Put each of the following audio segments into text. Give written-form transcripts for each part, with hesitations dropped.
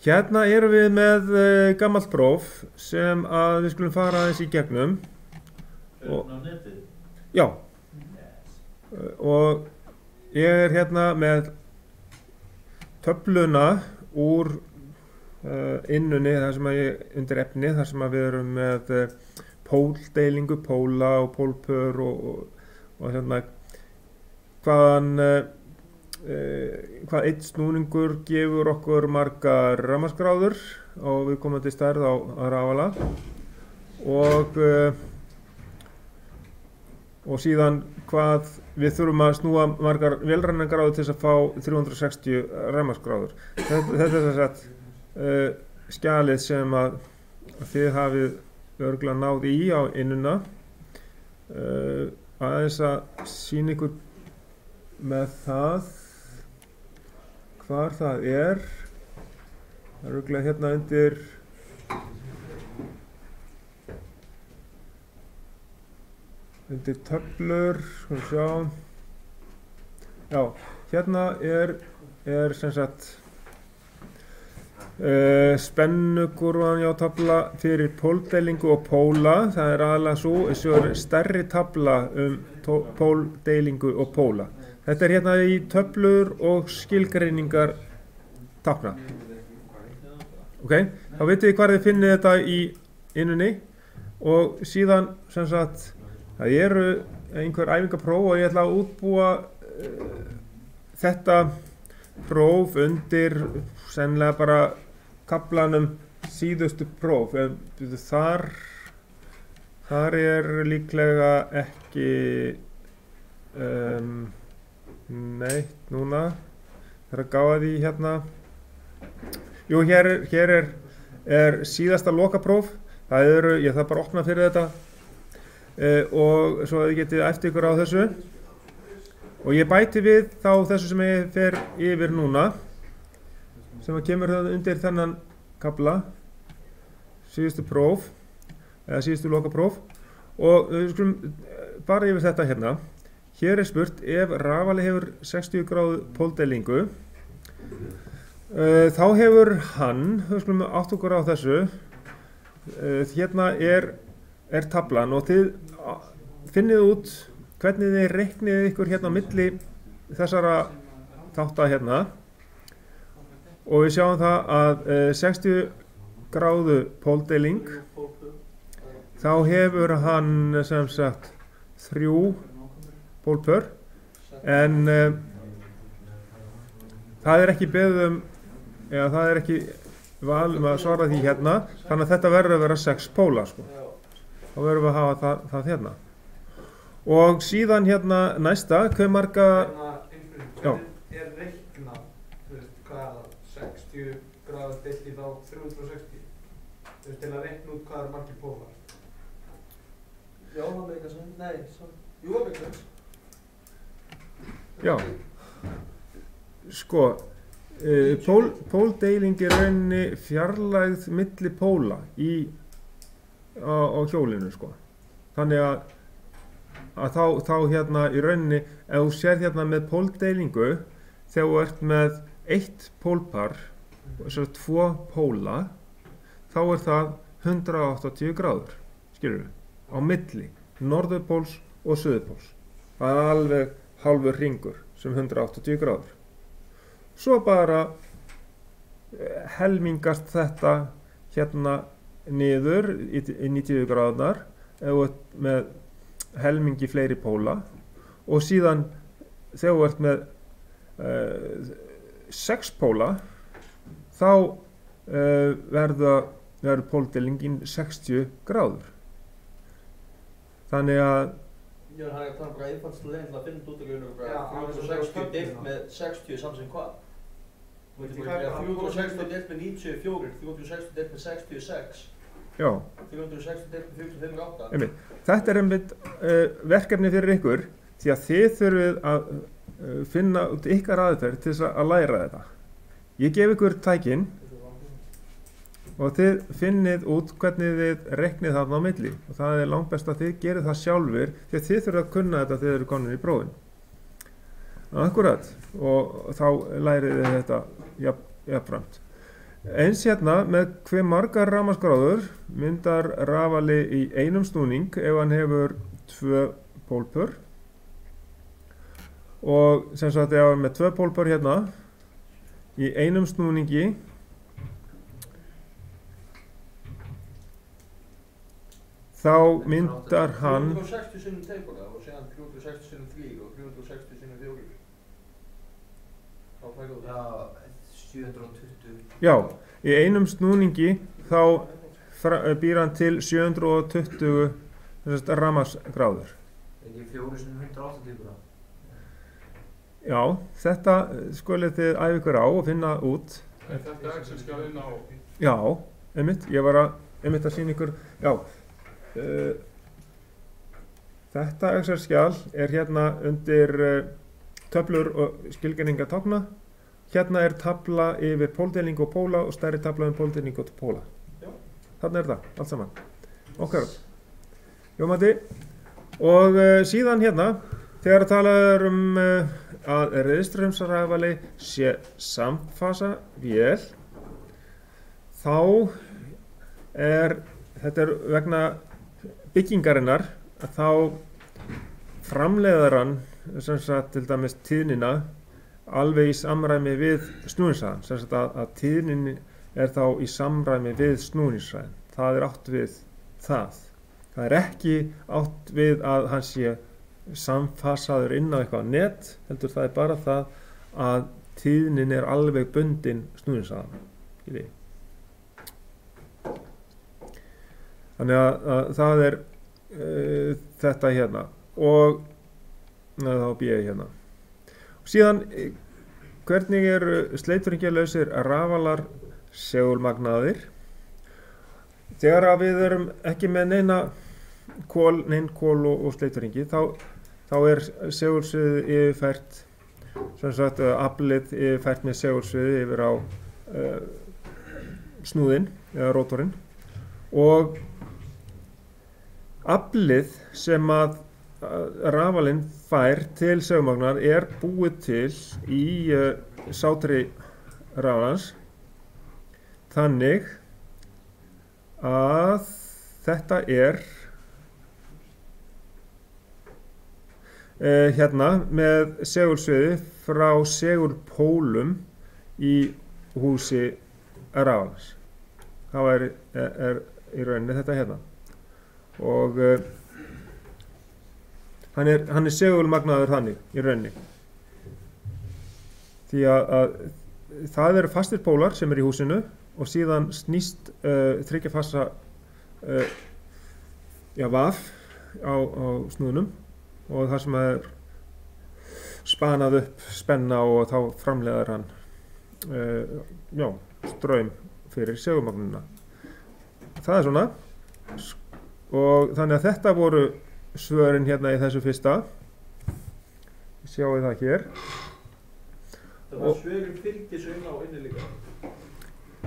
Hérna erum við með gammalt próf sem að við skulum fara aðeins í gegnum. Og, já, og ég hérna með töfluna úr innunni, þar sem að undir efni, þar sem að við erum með póldeilingu, póla og pólpör og hérna hvað einn snúningur gefur okkur margar rafmagnsgráður á viðkomandi stærð á rafala og síðan hvað við þurfum að snúa margar vélræningagráður til þess að fá 360 rafmagnsgráður. Þetta er þess að skjalið sem að þið hafið örugglega náð í á innuna. Aðeins að sýna ykkur með það hvar það er. Það er örugglega hérna undir töflur, skulum sjá. Já, hérna er sem sagt spennukúrfan hjá tafla fyrir póldeilingu og póla. Það er aðalega svo stærri tafla póldeilingu og póla. Þetta er hérna í töflur og skilgreiningar tákna. Ok, þá vitið þið hvar þið finnið þetta í innunni og síðan sem sagt það eru einhver æfingapróf og ég ætla að útbúa þetta próf undir sennilega bara kaflanum síðustu próf. Þar er líklega ekki neitt núna. Það er að gáða því hérna. Jú, hér er síðasta lokapróf. Ég þarf bara að opna fyrir þetta og svo að þið getið eftir ykkur á þessu. Og ég bæti við þá þessu sem ég fer yfir núna, sem að kemur undir þennan kafla, síðustu próf, eða síðustu lokapróf. Og við skulum bara yfir þetta hérna. Hér er spurt ef rafali hefur 60 gráðu póldeilingu, þá hefur hann, við skulum átta okkur á þessu, hérna er taflan og þið finnið út hvernig þið reiknið ykkur hérna á milli þessara þátta hérna og við sjáum það að 60 gráðu póldeiling, þá hefur hann sem sagt 3 pólpör en það er ekki beðið eða það er ekki val að svara því hérna, þannig að þetta verður að vera 6 póla sko. Þá verðum við að hafa það hérna. Og síðan hérna næsta, hve marga já. Er reikna, hvað 60 gráður deilt í þá 360? Til að reikna út hvað margir pólar? Já, það með eitthvað sem, nei, jú, það með eitthvað. Já, sko, póldeiling er rauninni fjarlægð milli póla á hjólinu sko. Þannig að þá hérna í rauninni, ef þú sér hérna með póldeilingu, þegar þú ert með 1 pólpar, þessar 2 póla, þá er það 180 gráður, skilurðu, á milli, norðurpóls og suðurpóls. Það er alveg hálfur hringur sem 180 gráður. Svo bara helmingast þetta hérna niður í 90 gráðunar ef með helmingi fleiri póla og síðan þegar þú ert með 6 póla þá verður póldeilingin 60 gráður. Þannig að Já, það er bara einfaldstu leiðin til að finna út af 360 deilt með 60 samsinn hvað? Þú veitir bara 360 deilt með 94, 360 deilt með 66. Já. 360 deilt með 458. Einmitt. Þetta er einmitt verkefni fyrir ykkur því að þið þurfið að finna út ykkar aðferð til þess að læra þetta. Ég gef ykkur tækin og þið finnið út hvernig þið reiknið þarna á milli og það er langbest að þið gerir það sjálfur því að þið þurfið að kunna þetta þegar þið eru komin í prófin. Akkurat, og þá lærið þið þetta jafnframt. Eins hérna með hve margar rafmagnsgráður myndar rafali í einum snúning ef hann hefur 2 pólpör og sem sagt ef hann með 2 pólpör hérna í einum snúningi þá myndar hann 360 sinnum teipara og séðan 360 sinnum 3 og 360 sinnum 4. Þá færðu það. Já, 720. já, í einum snúningi þá býr hann til 720 rafmagnsgráður. Ekki 4 sinnum 180 bara. Já, þetta skulið þið æfa ykkur á og finna út. Þetta er Excel-skjal inn á. Já, einmitt, ég var að sýna ykkur, já. Þetta Excel-skjal er hérna undir töflur og skilgreiningar tákna. Hérna er tabla yfir póldeilingu og póla og stærri tabla um póldeilingu og póla. Þarna er það, allt saman. Okkar. Jómati. Og síðan hérna, þegar talað að reiðstraumsrafali sé samfasa vél, þá þetta er vegna byggingarinnar að þá framleiðar hann sem sagt til dæmis tíðnina alveg í samræmi við snúningshraðann, sem sagt að tíðnin er þá í samræmi við snúningshraðann. Það er átt við það. Það er ekki átt við að hann sé samfasaður inn á eitthvað net, heldur það er bara það að tíðnin er alveg bundin snúningshraðann. Þannig að það er þetta hérna og þá býð ég hérna. Og síðan hvernig eru sleitringalausir rafalar segulmagnaðir? Þegar að við erum ekki með neinn kol og sleitringi þá er segulsviðið yfirfært, sem sagt aflið yfirfært með segulsviðið yfir á snúðinn eða rótorinn og aflið sem að rafalinn fær til segulmagnar er búið til í sátri rafalans þannig að þetta er hérna með segulsviði frá segulpólum í húsi rafalans. Það er í rauninni þetta hérna. Og hann er segulmagnaður þannig í rauninni. Því að það eru fastir pólar sem eru í húsinu og síðan snýst þriggja-fasa vaf á snúðunum og það sem er spanað upp spenna og þá framleiðar hann straum fyrir segulmagnunina. Það er svona og þannig að þetta voru svörin hérna í þessu fyrsta. Sjáum við það hér. Það var svörin fylgis inn á inni líka.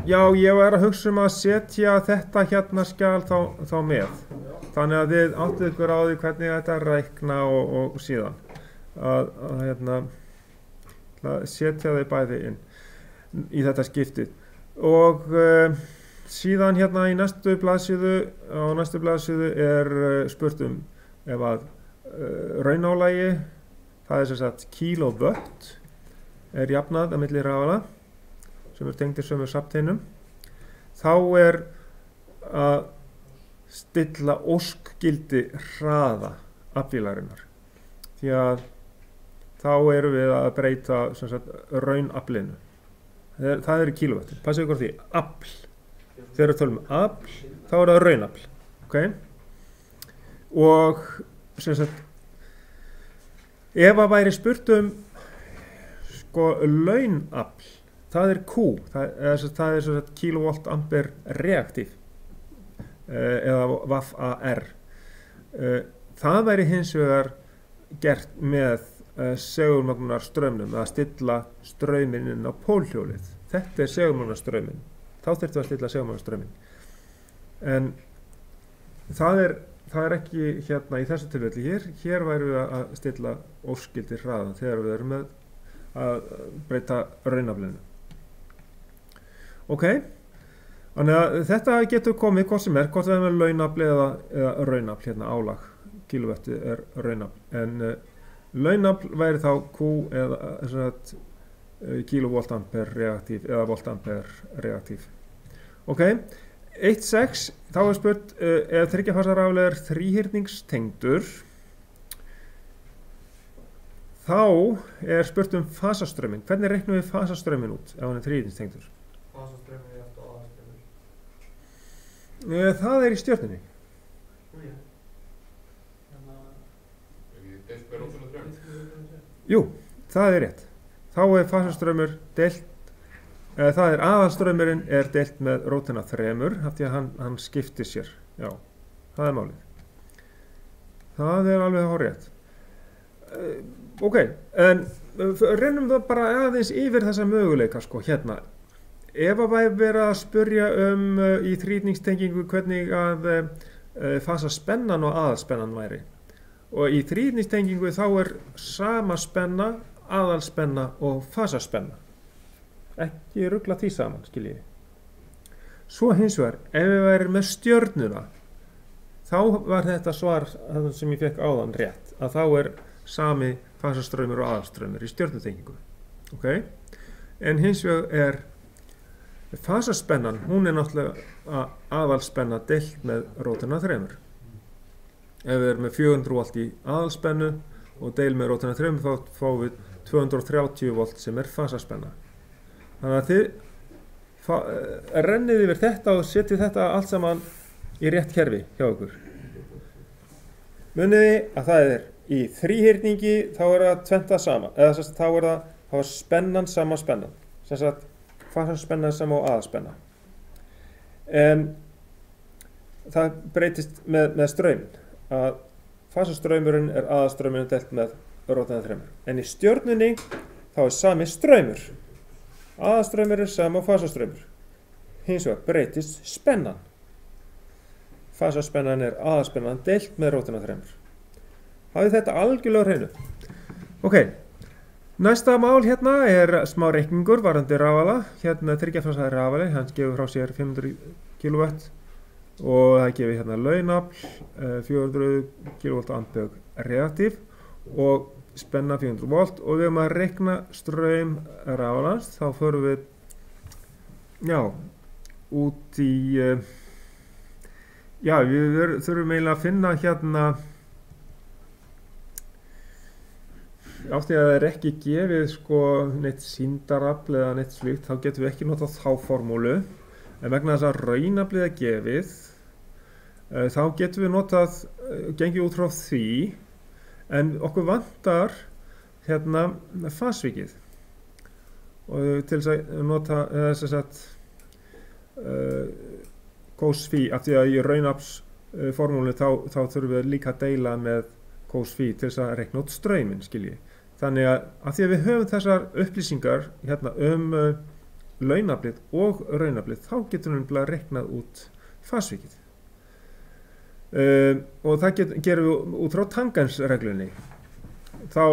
Já, ég var að hugsa að setja þetta hérna skjal þá með. Þannig að þið áttuð ykkur á því hvernig þetta rækna og síðan að setja þau bæði inn í þetta skiptið. Og síðan hérna í næstu blaðsíðu er spurt ef að raunálagi, það er sem sagt kílóvött, er jafnað að milli rafala sem er tengdir sömu safnteinum, þá er að stilla óskgildi hraða aflvélarinnar. Því að þá erum við að breyta sem sagt raunaflinu. Það eru kílóvattir. Passið ykkur á því. Afl. Þegar við tölum afl, þá er það raunafl. Okay? Og sem sagt ef að væri spurt launafl, það er Q, það er svo að kilovolt ampere reaktív eða VAF-AR. Það væri hins vegar gert með segulmagnar straumnum að stilla strauminn inn á pólhjólið. Þetta er segulmagnar strauminn. Þá þurftum við að stilla segulmagnar strauminn. En það er ekki hérna í þessu tilfelli hér værum við að stilla óskildir hraðan þegar við erum með að breyta raunaflinu. Ok, þannig að þetta getur komið hvort sem hvort það með launafl eða raunafl, hérna álag, kílóvetti raunafl, en launafl væri þá Q eða kílóvoltampere reaktív eða voltampere reaktív. Ok, 1.6, þá spurt ef þriggja-fasa rafali þríhyrningstengdur, þá spurt fasastrauminn. Hvernig reiknum við fasastrauminn út ef hann þríhyrningstengdur? Fasastrauminn jafnt á aðalstraumur. Það í stjörnunni. Deilt með rótina 3. Jú, það rétt. Þá fasastraumur deilt, aðalstraumurinn deilt með rótina 3 af því að hann skiptir sér. Já, það málið. Það alveg hárrétt. Ok, en rennum það bara aðeins yfir þessa möguleika sko, hérna. Ef að væri verið að spyrja í þríhyrningstengingu hvernig að fasaspennan og aðalspennan væri. Og í þríhyrningstengingu þá sama spenna, aðalspenna og fasaspenna. Ekki rugla því saman, skiljiði. Svo hins vegar, ef við væri með stjörnuna, þá var þetta svar sem ég fekk áðan rétt, að þá sami fasastraumur og aðalstraumur í stjörnutengingu. Okay? En hins vegar fasaspennan, hún náttúrulega aðalspenna deilt með rótina 3. Ef við erum með 400 volt í aðalspennu og deil með rótina 3 þá fáum við 230 volt sem fasaspenna. Þannig að þið rennið yfir þetta og setjið þetta allt saman í rétt kerfi hjá ykkur. Muniði að það í þríhyrningi þá það tventa sama, eða þess að þá spennan sama spennan, þess að fasaspenna sama og aðalspenna. En það breytist með strauminn, að fasastraumurinn aðalstraumurinn deilt með rótina 3. En í stjörnunni þá sami straumur, aðalstraumurinn sama og fasastraumur. Hins vegar breytist spennan. Fasaspennan aðalspennan deilt með rótina 3. Hafið þetta algjörlega á hreinu. Ok, næsta mál hérna smá reikningur varðandi rafala. Hérna þriggja-fasa rafali, hann gefur frá sér 500 kW og það gefur hérna launafl, 400 kV reaktív og spenna 400 volt og við erum að reikna straum rafalans, þá förum við út í við þurfum eiginlega að finna hérna af því að það ekki gefið sko neitt sýndarafl eða neitt slíkt, þá getum við ekki notað þá formúlu, en vegna þess að raunaflið gefið, þá getum við notað, gengið út frá því, en okkur vantar hérna fasvikið og til þess að nota þess að cos phi, af því að í raunaflsformúlu þá þurfum við líka að deila með cos phi til þess að reikna út strauminn, skiljið. Þannig að af því að við höfum þessar upplýsingar hérna launaflið og raunaflið, þá getum við reiknað út fasvikið. Og það gerum við út frá tangensreglunni. Þá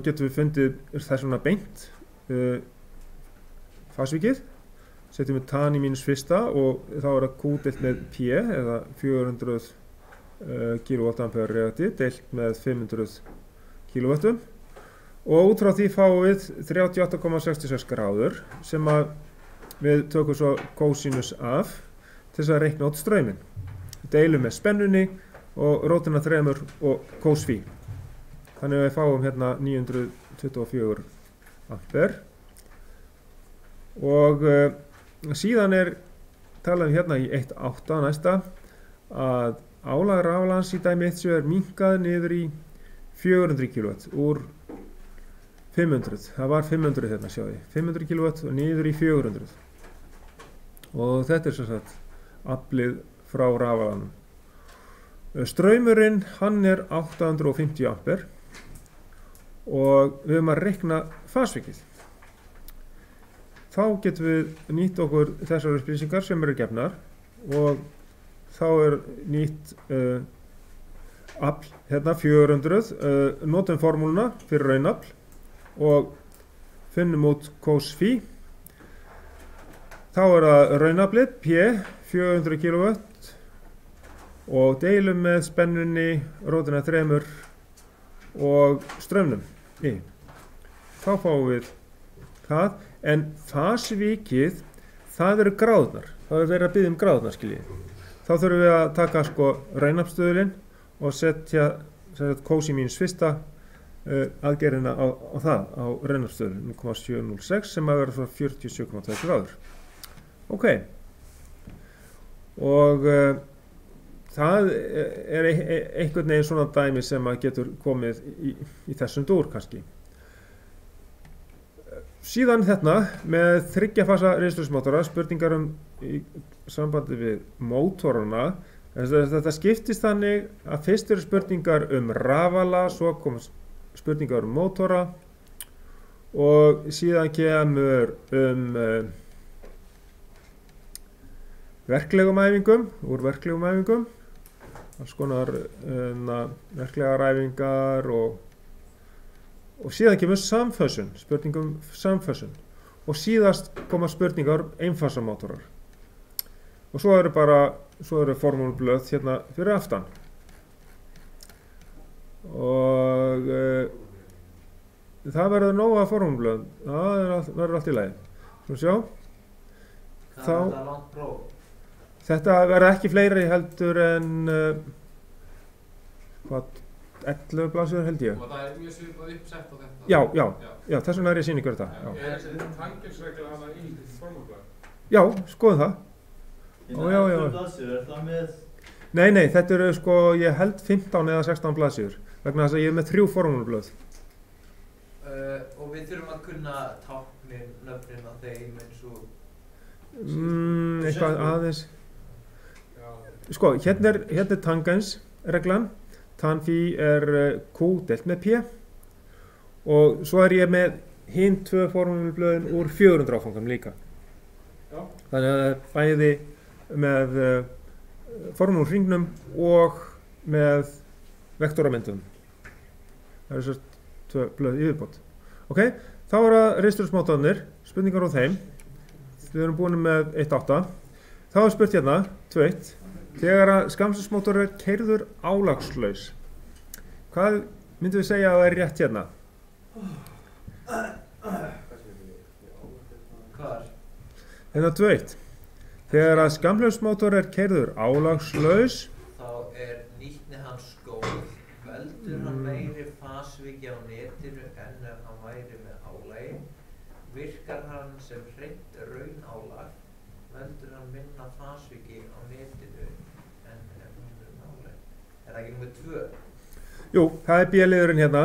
getum við fundið þessuna beint fasvikið, setjum við tan í mínus fyrsta og þá það Q deilt með P eða 400 kV reaktív deilt með 500 kW og út frá því fáum við 38,66 gráður sem að við tökum svo kósinus af til þess að reikna út strauminn. Deilum með spennunni og rótina 3 og cos phi. Þannig að við fáum hérna 924 ampere og síðan talað hérna í 1.8 næsta að álag rafalans í dæmi 1 minnkað niður í 400 kW úr 500, það var 500 hérna sjáðu, 500 kW og niður í 400 og þetta sem sagt aflið frá rafalanum. Straumurinn hann 850 ampere og við höfum að reikna fasvikið. Þá getum við nýtt okkur þessar upplýsingar sem gefnar og þá nýtt afl, hérna 400, notum formúluna fyrir raunafl og finnum út cos phi Þá er það raunaflið P 400 kW og deilum með spennunni rótina 3 og straumnum I. Þá fáum við það, en fasvikið, það eru gráðurnar. Það er verið að biðja gráðurnar, skiljið. Þá þurfum við að taka sko raunafstöðulinn og setja cosine-1 aðgerðina á það, á raunafstöðulinn 0,706 sem að vera frá 47,2 gráður. Ok, og það er einhvern veginn svona dæmi sem að getur komið í þessum dúr kannski. Síðan þetta með 3 fasa reynslusmótora, spurningar í sambandi við mótorana. Þetta skiptist þannig að fyrst eru spurningar rafala, svo kom spurningar mótora og síðan kemur verklegum æfingum, úr verklegum æfingum, alls konar verklegar æfingar og síðan kemur samfösun, spurningum samfösun og síðast koma spurningar einfasamótorar og svo eru formúlublöð hérna fyrir aftan og það verður nóg af formúlublöð, það verður allt í lagi. Svo sjá. Hvað er þetta langt próf? Þetta verða ekki fleiri heldur en 11 blaðsíður held ég. Og það er mjög svipað uppsett á þetta? Já, þess vegna er ég sýningur þetta. Er þessi tangensregla hana í formúlublaði? Já, skoðum það. Já. 11 blaðsíður, er það með? Nei, þetta eru sko, ég held 15 eða 16 blaðsíður, vegna þess að ég er með 3 formúlublöð. Og við þurfum að kunna táknin, nöfnin á þeim eins og... Eitthvað aðeins. Sko, hérna er tangensreglan. Tan-phi er Q deilt með P og svo er ég með hin 2 formúlublöðin úr 400 áfangum líka. Já. Þannig að bæði með formúlhringnum og með vektoramyndum. Það eru svo 2 blöð yfirbót. Ok, þá er það reynslusmótarnir, spurningar á þeim. Við erum búin með 1.8. Þá er spurt hérna, 2.1. Þegar að skamstusmótor er keyrður álagslaus, hvað myndum við segja að það er rétt hérna? Hvar? Hérna 2.1. Þegar að skamstusmótor er keyrður álagslaus, Þá er nýtni hans góð, veldur hann meiri fasviki á netinu en ef hann væri með álagi, virkar hann sem hreint raunálag, veldur hann minna fasviki á netinu en ef hann er með álagi. Er það ekki númer 2? jú, það er B-liðurinn hérna.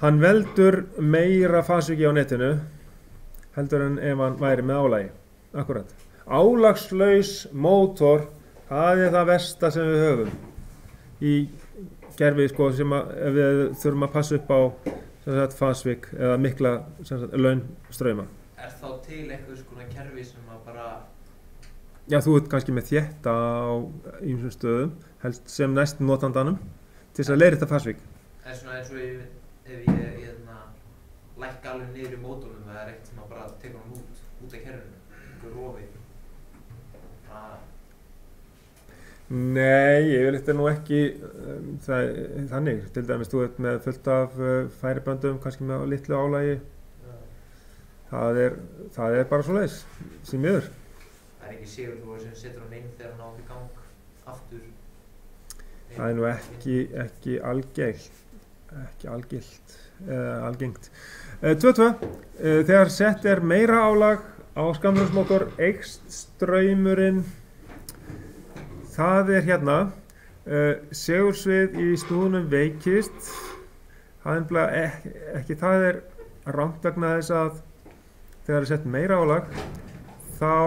Hann veldur meira fasviki á netinu heldur en ef hann væri með álagi. Akkurat. Álagslaus mótor, það er það versta sem við höfum í gerfi sko, sem að, ef við þurfum að passa upp á fasvik eða mikla launstrauma. Er þá til einhvers konar kerfi sem að bara... Já, þú ert kannski með þétta á ýmsum stöðum, helst sem næst notandanum, til þess að leiðrétta fasvik. Er svona eins og ef ég lækka alveg niður í mótornum, það er eitt sem að bara tekur hann út af kerfinu, einhver rofi. Nei, yfirleitt er nú ekki þannig. Til dæmis, þú ert með fullt af færiböndum, kannski með litlu álagi. Það er bara svoleiðis, sem miður. Það er ekki Sigurður sem setur hann inn þegar hann á í gang aftur. Það er nú ekki algengt. 2.2. Þegar sett er meira álag á skamstusmótor eykst straumurinn. Það er hérna, segursvið í snúðunum veikist, það er rangt vegna þess að þegar sett meira álag, þá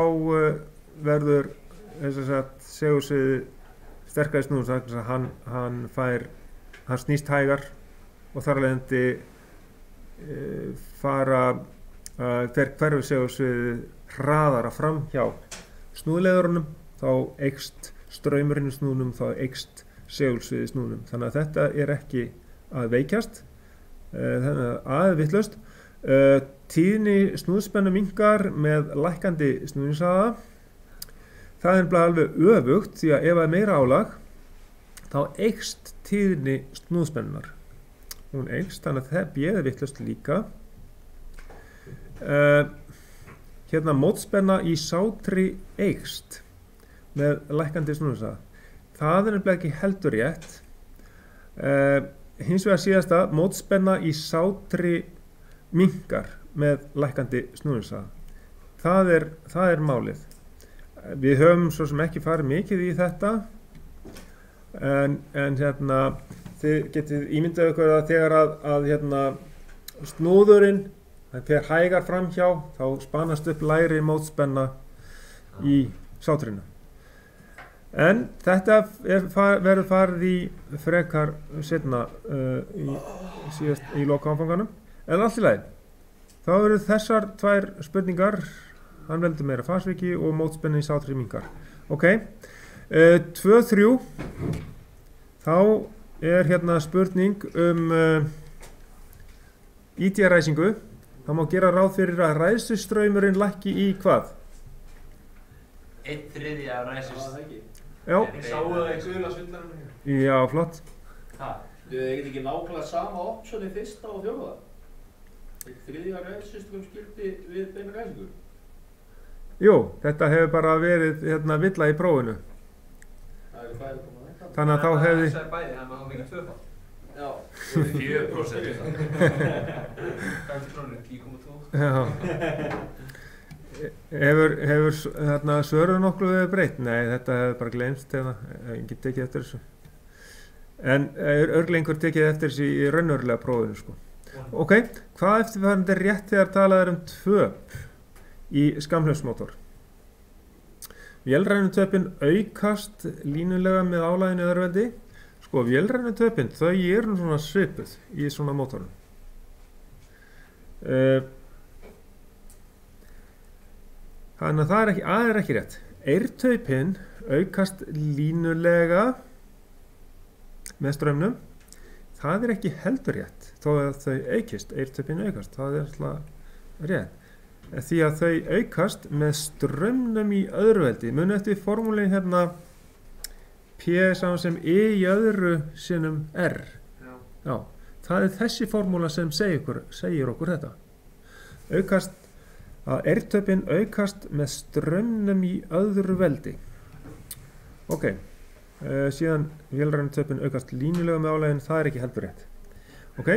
verður segursvið sterkari snúðum, þannig að hann snýst hægar og þar af leiðandi hverfur segursvið hraðara fram hjá snúðleiðurunum, þá eykst straumurinn í snúðunum, þá eykst segursvið í snúðunum. Þannig að þetta er ekki að veikjast, þannig að vitlaust. Tíðni snúðspennu minnkar með lækkandi snúningshraða. Það er bara alveg öfugt því að ef það er meira álag þá eykst tíðni snúðspennunar. Hún eykst, þannig að það B er vitlaust líka. Hérna mótspenna í sátri eykst með lækkandi snúningshraða. Það er nefnilega ekki heldur rétt. Hins vegar síðasta, mótspenna í sátri minnkar með lækkandi snúningshraða. Það er málið. Við höfum svo sem ekki farið mikið í þetta, en hérna, þið getið ímyndað ykkur að þegar að hérna, snúðurinn fer hægar framhjá, þá spanast upp lægri mótspenna í sátrinu. En þetta verður farið í frekar seinna í lokaáfanganum, en allt í lagi. Þá eru þessar tvær spurningar, hann veldur meira fasviki og mótspenna í sátri minnkar. Ok, 2-3, þá er hérna spurning ID-ræsingu. Það má gera ráð fyrir að ræðslustraumurinn lækki í hvað? 1/3 af ræðslustraumurinn. Já. Ég sáu það í gula svindlarinn hér. Já, flott. Þau ekkert ekki nákvæmlega sama optioni fyrsta og fjórða? 1/3 ræðslustraum skildi við beina ræðsingu? Jú, þetta hefur bara verið villa í prófinu. Þannig að þá hefði... Það er bæði, þannig að það mikið tvöfald. Já. 4%. 50 krónur, 10,2. Já. Hefur svöruð nokkuð breytt? Nei, þetta hefur bara gleymst eða enginn tekið eftir þessu. En örugglega einhver tekið eftir þessu í raunverulega prófinu, sko. Ok, hvað eftirfarandi er rétt þegar talað er tvöp í skammhlaupsmótor? Vélrænutöpin aukast línulega með álaginu öðruveldi. Sko, vélrænutöpin, þau eru svona svipuð í svona mótorum. Þannig að það er ekki rétt. Eirtöpin aukast línulega með straumnum. Það er ekki heldur rétt, þó að þau aukist, eirtöpin aukast, það er alltaf rétt. Því að þau aukast með straumnum í öðruveldi. Munið eftir formúlin hérna P saman sem I í öðru sinnum R. Já, það er þessi formúla sem segir okkur þetta. Að eirtöpin aukast með straumnum í öðru veldi. Ok, síðan vélrænutöpin aukast línulega með álaginu, það er ekki heldur rétt. Ok,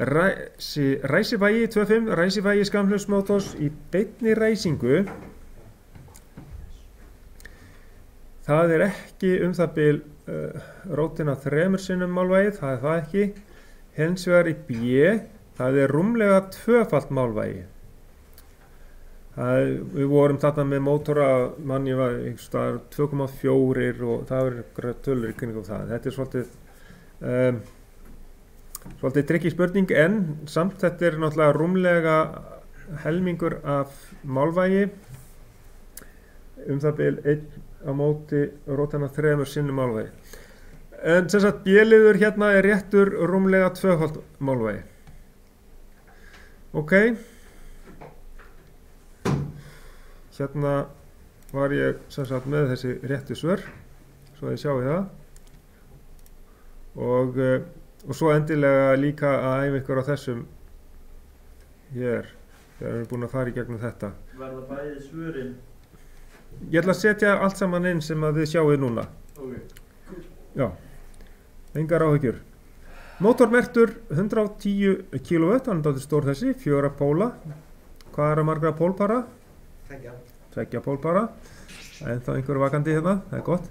ræsivægi 2.5, ræsivægi skammhlaupsmótors í beinni ræsingu. Það er ekki það bil rótina 3 sinnum málvægið, það er það ekki. Hins vegar í B, það er rúmlega 2-falt málvægi. Við vorum þarna með mótora, manni var 2,4 og það er tölur í kringum það. Þetta er svolítið tricky spurning, en samt þetta er náttúrulega rúmlega helmingur af málvægi, það bil 1 á móti rótina 3 sinnum málvægi. En sem sagt B-liður hérna er réttur rúmlega 2-falt málvægi. Ok, hérna var ég sem sagt með þessi réttu svör, svo ég sjái það. Og svo endilega líka að æfa ykkur á þessum hér, þegar við erum búin að fara í gegnum þetta. Verða bæði svörin? Ég ætla að setja allt saman inn sem að þið sjáið núna. Ok. Já, engar áhyggjur. Mótormertur 110 kW, hann er stór þessi, 4 póla. Hvað er að margra pólpara? 2 pólpara. En þá einhver vakandi hérna, það er gott.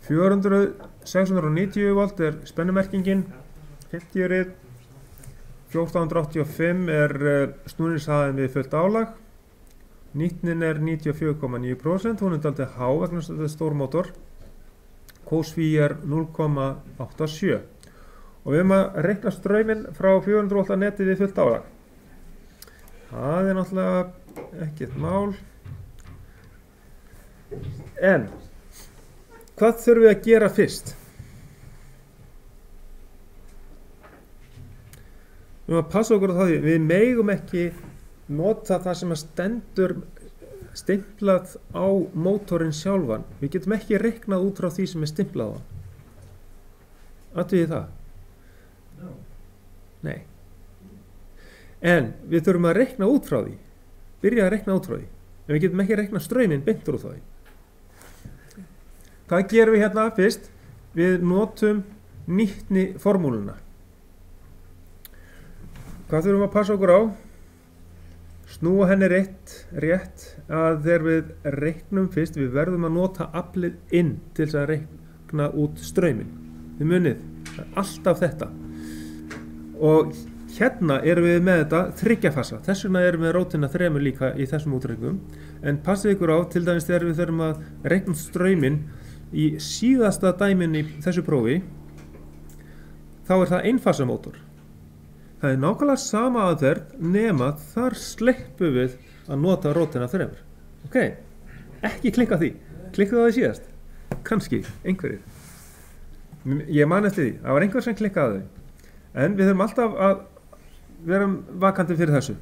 690 volt er spennumerkingin, 50 rið, 1485 er snúningshraðinn við fullt álag, nýtnin er 94,9%, hún er dálítið há vegna þess að þetta er stór mótor, kósví er 0,87 og við erum að reikna strauminn frá 400 volt neti við fullt álag. Það er náttúrulega ekkert mál, en hvað þurfum við að gera fyrst? við erum að passa okkur á því, við megum ekki nota það sem að stendur stimplað á mótorinn sjálfan. Við getum ekki reiknað út frá því sem er stimplað á hann. Athugið það? Já. Nei. En við þurfum að reikna út frá því. Byrja að reikna út frá því. En við getum ekki reikna strauminn beint úr því. Hvað gerum við hérna fyrst? Við notum nýtni formúluna. Hvað þurfum að passa okkur á? Snúa henni rétt að þegar við reiknum fyrst, við verðum að nota aflið inn til þess að reikna út strauminn. Þið munið, það er alltaf þetta. Og hérna erum við með þetta þryggjafasa. Þess vegna erum við rótina 3 líka í þessum útreiknum. En passið ykkur á, til dæmis þegar við þurfum að reikna út strauminn í síðasta dæminu í þessu prófi, þá er það einfasamótor. Það er nákvæmlega sama aðferð nema þar sleppum við að nota rótina 3. Ok, ekki klikka því. Klikkaðu á því síðast. Kannski, einhverjir. Ég man eftir því. Það var einhver sem klikkaði því. En við þurfum alltaf að vera vakandi fyrir þessu.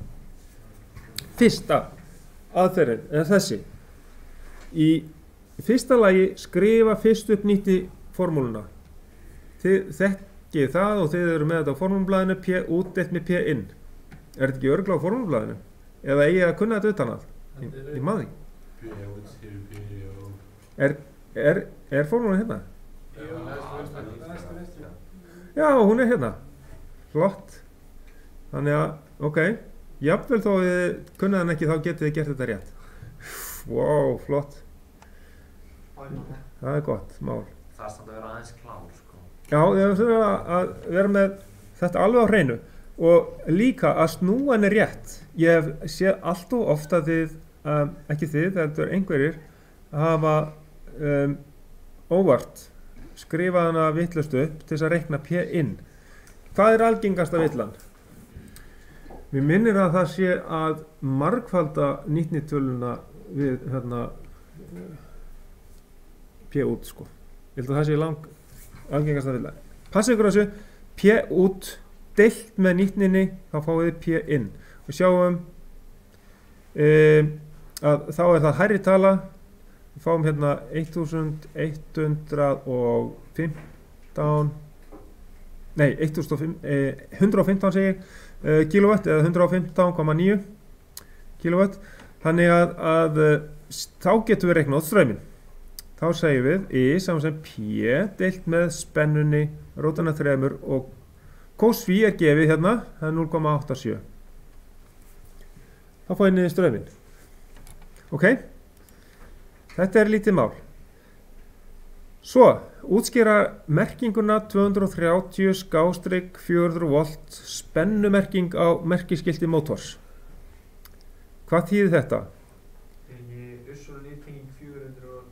Fyrsta aðferðin er þessi. Í fyrsta lagi skrifa fyrst upp nýtti formúluna. Þið þekkið það og þið eru með þetta á formúlublaðinu P út deilt með P inn. Er þetta ekki örugglega á formúlublaðinu? Eða eigið að kunna þetta utan að? Ég maður ekki. Er formúlan hérna? Já, hún er hérna. Flott. Þannig að, ok, jafnvel þó þið kunnið hann ekki, þá getið þið gert þetta rétt. Wow, flott. Það er gott mál. Það er samt að vera aðeins klár, sko. Já, við þurfum að vera með þetta alveg á hreinu og líka að snúa henni rétt. Ég hef séð allt og ofta þið, ekki þið, þetta er einhverjir, að hafa óvart skrifað hana vitlaust upp til þess að reikna P inn. Hvað er algengasta villan? Mér minnir að það sé að margfalda nýtnitöluna við P út, sko. Ég held að það sé algengasta villan. Passið ykkur á þessu, P út deilt með nýtninni, þá fáið þið P inn. Við sjáum að þá er það hærri tala. Við fáum hérna 115 segi kilowatt eða 115,9 kilowatt. Þannig að þá getum við reiknað út strauminn. Þá segjum við I saman sem P deilt með spennunni rótina 3 og cos-phi er gefið hérna, það er 0,87. Þá fáið niður strauminn. Ok? Þetta er lítið mál. Svo, útskýra merkinguna 230/400 volt spennumerking á merkiskilti mótors. Hvað þýðir þetta? Er ekki ussur nýtenging 400 og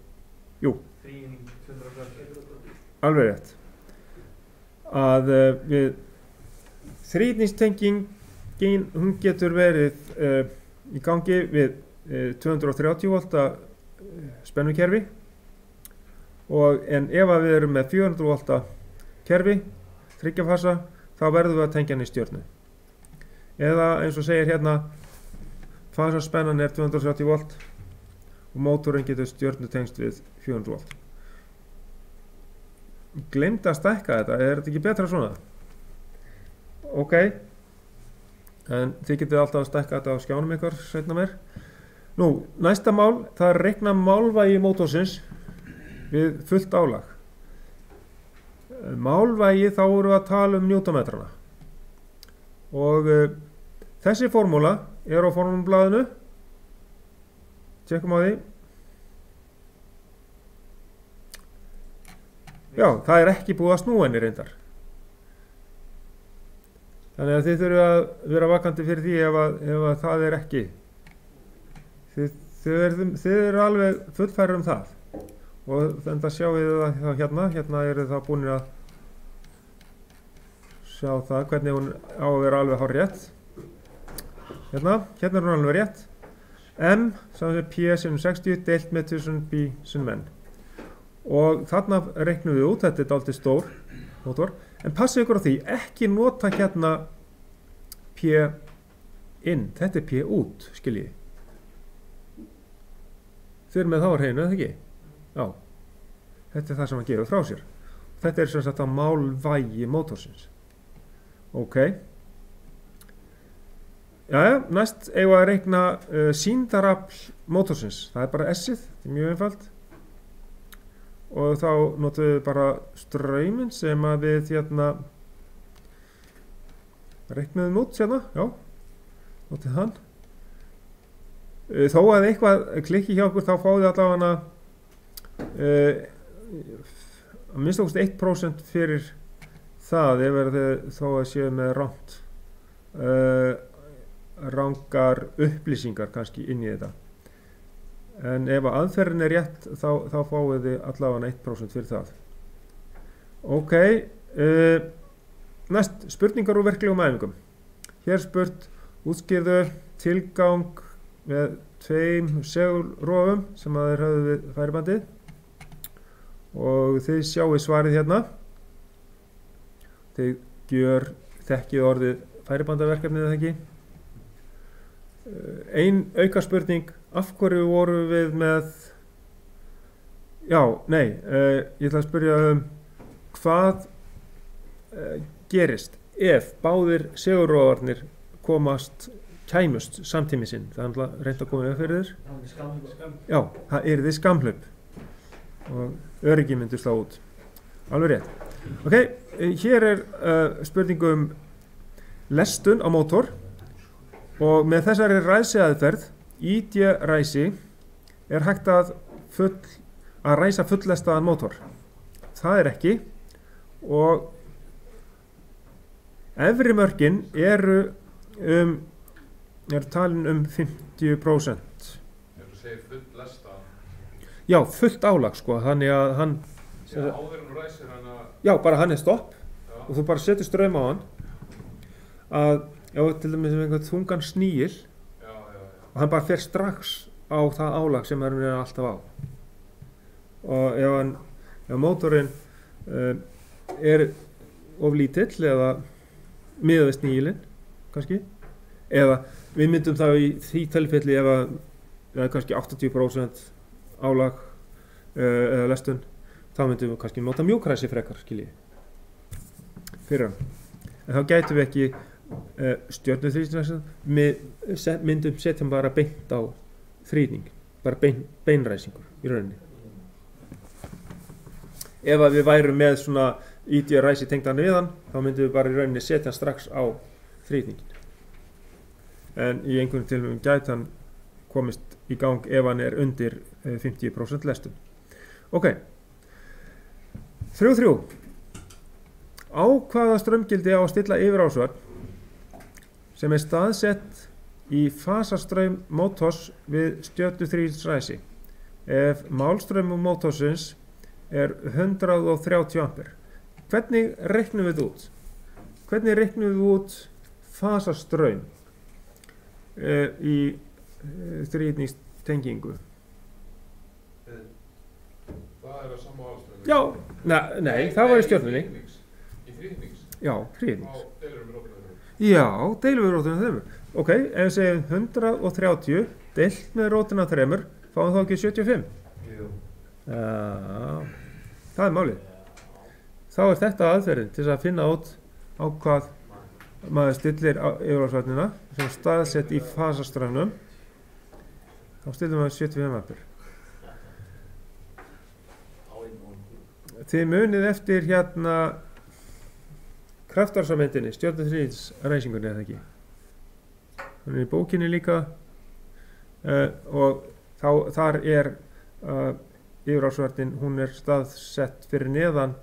Jú. þrýning 240? Alveg rétt. Að við þrýningstengingin, hún getur verið í gangi við 230 volta spennukerfi en ef að við erum með 400 volta kerfi, þryggjafasa, þá verðum við að tengja hann í stjörnu. Eða eins og segir hérna, fasaspennan er 230 volt og mótorinn getur stjörnu tengst við 400 volt. Gleymd að stækka þetta, er þetta ekki betra svona? Ok, en þið getið alltaf að stækka þetta á skjánum ykkur seinna meir. Nú, næsta mál, það er reikna málvægi mótorsins við fullt álag. Málvægi, þá erum við að tala um newtonmetrana. Og þessi formúla er á formúlublaðinu. Tjekkum á því. Já, það er ekki búið að snúa henni reyndar. Þannig að þið þurfum að vera vakandi fyrir því ef að það er ekki. Þið eru alveg fullfærir það og þetta sjáum við það hérna eru það búin að sjá það hvernig hún á að vera alveg hárrétt. Hérna er hún alveg rétt. M saman sem P sem 60 deilt með 1000 pi sem N. Og þarna reiknum við út, þetta er dálítið stór mótor, en passið ykkur á því, ekki nota hérna P inn, þetta er P út, skiljið. Þið erum með þá á hreinu, eða ekki? Já. Þetta er það sem hann gefur frá sér. Þetta er sem sagt á málvægi mótorsins. Ok. Jæja, næst eigum við að reikna sýndarafl mótorsins. Það er bara S-ið, þetta er mjög einfalt. Og þá notum við bara strauminn sem að við hérna reiknaðum út hérna, já. Notið hann. Þó að eitthvað klikki hjá okkur þá fáið allavega að minnst okkur 1% fyrir það ef þið þó að séu með rangar upplýsingar kannski inn í þetta. En ef að aðferðin er rétt þá fáið þið allavega 1% fyrir það. Ok, næst spurningar úr verklegum æfingum. Hér spurt útskýrðu tilgang með 2 segulrofum sem að þeir höfðu við færibandið og þið sjáu svarið hérna. Þið þekkið orðið færibandaverkefnið eða ekki. Ein auka spurning, af hverju vorum við með ég ætla að spyrja hvað gerist ef báðir segulrofarnir kæmust samtímisinn. Það er reynt að koma við fyrir þér. Já, það yrði skamhlaup og öryggi myndist þá út. Alveg rétt. Ok, hér er spurning lestun á mótor og með þessari ræsiaðferð, ID-ræsi, er hægt að ræsa fulllestaðan mótor. Það er ekki og efri mörkin eru talin 50%. Ef þú segir full lesta. Já, fullt álag sko, þannig að hann áður en þú ræsir hann að já, bara hann er stopp og þú bara setur straum á hann til dæmis einhvern þungan sníil og hann bara fer strax á það álag sem hann er alltaf á. Og ef mótorinn er of lítill eða miðað við sníilinn kannski, eða við myndum það í því tilfelli ef að kannski 80% álag eða lestun, þá myndum við kannski nota mjúkræsi frekar, skiljið, fyrir hann. En þá gætum við ekki stjörnuþrýsting, myndum setjum bara beint á þrýning, bara beinræsingur í rauninni. Ef að við værum með svona ID-ræsi tengdan við hann, þá myndum við bara í rauninni setja hann strax á þrýningin. En í einhvern tilfellum gæti hann komist í gang ef hann er undir 50% lestun. Ok. 3.3. Á hvaða straumgildi á að stilla yfirásvörn sem er staðsett í fasastraum mótors við stjörnuþrýstingsræsi ef málstraumur mótorsins er 130 ampere. Hvernig reiknum við út? Hvernig reiknum við út fasastraum í þrýningstengingu? Það er að sama áströmming. Já, nei, það var í stjörnunni. Í þrýnings? Já, þrýnings. Á deilur við rótinu þeirra. Já, deilum við rótina þremur. Ok, ef við segjum 130 deilt með rótina þremur, fáum þá ekki 75? Jú. Það er málið. Þá er þetta aðferðin til þess að finna út á hvað maður stillir yfirásvörnina sem staðsett í fasastraumnum. Þá stillir maður 75 ampere. Þið munið eftir hérna kraftarsamendinni, stjörnuþrýstingsræsingunni eða ekki. Hún er í bókinni líka og þar er yfirásvörnin, hún er staðsett fyrir neðan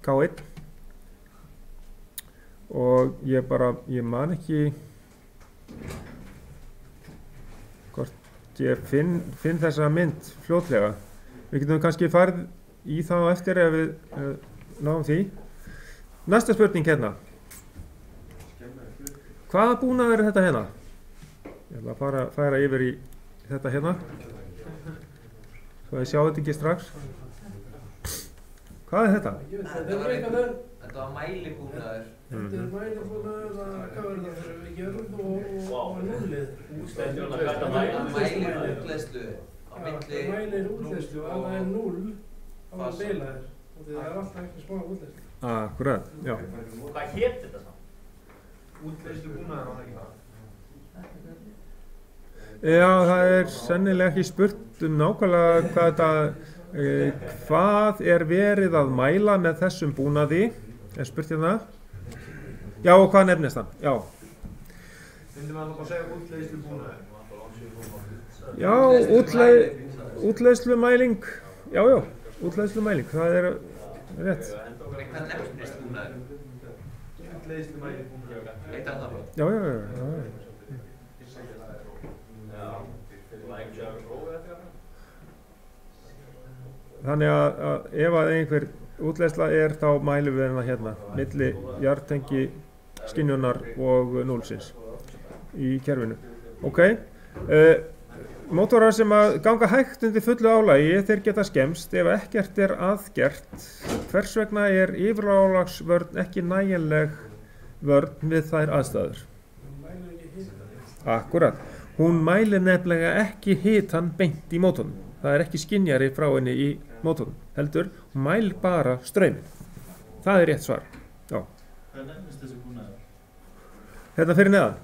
K1 og ég man ekki hvort ég finn þessa mynd fljótlega. Við getum kannski farið í þá eftir ef við náum því. Næsta spurning hérna. Hvaða búnaður er þetta hérna? Ég ætla að færa yfir í þetta hérna. Svo ég sjá þetta ekki strax. Hvað er þetta? Þetta var mælibúnaður. Þetta er mælibúnaður að, hvað verður það fyrir, jörð og núllið. Það mælir útleiðslu á milli. Það mælir útleiðslu, ef það er núll, þá er það deilaðir. Og það er alltaf ekki smá útleiðslu. Akkurat, já. Hvað hétt þetta samt? Útleiðslu búnaður var það ekki það? Já, það er sennilega ekki spurt nákvæmlega hvað er verið að mæla með þessum búnaði, er spurt hérna. Já, og hvað nefnist hann? Já. Myndum við að segja útleiðslu búnaður? Já, útleiðslumæling. Já, útleiðslumæling, það er rétt. Hvað nefnist búnaður? Útleiðslumæling búnaður. Veit hann það bara? Já. Þannig að ef að einhver útleiðsla er, þá mælum við hérna milli jarðtengi skynjunar og núllsins í kerfinu. Ok, mótorar sem að ganga hægt undir fullu álagi, þeir geta skemmst ef ekkert er aðgert. Hvers vegna er yfirálagsvörn ekki nægjanleg vörn við þær aðstæður? Akkurat, hún mælir nefnilega ekki hitann beint í mótornum. Það er ekki skynjari frá henni í mótornum, heldur, hún mælir bara strauminn. Það er rétt svar. Já. Hvað nefnist þessi búnaður? Hérna fyrir neðan.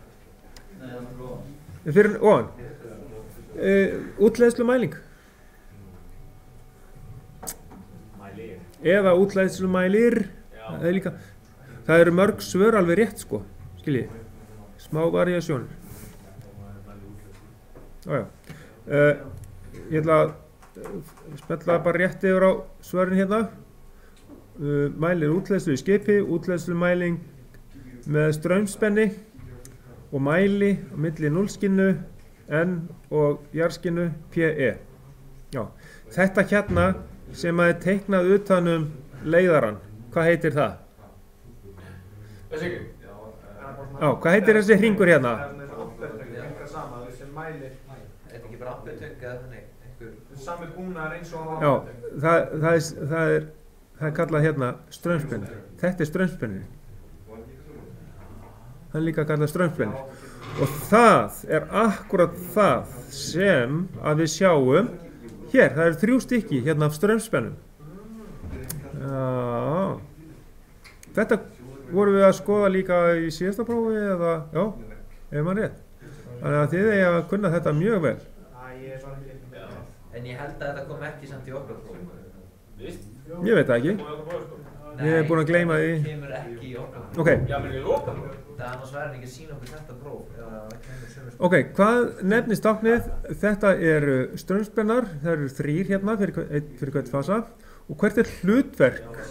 Nei, það er ofan. Fyrir ofan. Útleiðslumæling. Mælir. Eða útleiðslumælir. Það er líka. Það eru mörg svör alveg rétt, sko. Skiljið. Smá variasjónir. Já. Ég ætla að smella bara rétt yfir á svörin hérna. Mælir útleiðslu í skipi, útleiðslumæling með straumspenni og mæli á milli núllskinnu, N og jarðskinnu, PE. Já. Þetta hérna sem að er teiknað utan leiðarann, hvað heitir það? Já, hvað heitir þessi hringur hérna? Þetta ekki bara ampertöng eða þannig? Sami búnaður eins og Já, það er kallað hérna straumspenni. Þetta er straumspenni. Það er líka kallað straumspenni. Og það er akkurat það sem að við sjáum hér. Það eru 3 stykki hérna af straumspennum. Já. Þetta vorum við að skoða líka í síðasta prófi eða, já, ef maður rétt. Þannig að þið eiga að kunna þetta mjög vel. En ég held að þetta kom ekki samt í okkar próf. Ég veit það ekki. Ég hef búin að gleyma því. Nei, það kemur ekki í okkar próf. Ok. Það er annars verður ekki að sína okkur þetta próf. Ok, hvað nefnist táknið? Þetta eru straumspennar. Það eru 3 hérna fyrir hvert fasa. Og hvert er hlutverk?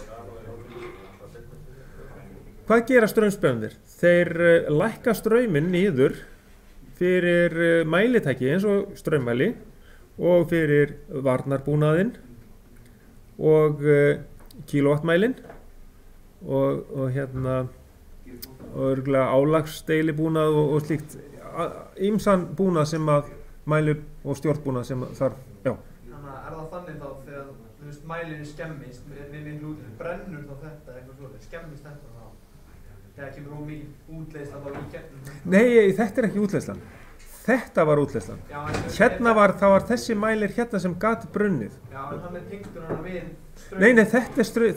Hvað gera straumspennir? Þeir lækka strauminn niður fyrir mælitæki eins og straummæli og fyrir varnarbúnaðinn og kílóvattmælinn og hérna og örgulega álagsdeilibúnað og slíkt ýmsan búnað sem að mælur og stjórnbúnað sem þarf, já. Þannig að er það þannig þá þegar þú veist mælinni skemmist við minn út, brennur þá þetta eitthvað svona, skemmist þetta þá þegar kemur mikið útleiðsla þá í gegnum? Nei, þetta er ekki útleiðslan. Þetta var útleiðslan. Hérna var þessi mælir hérna sem gat brunnið. Já, en hann er tengdur hana við straum. Nei,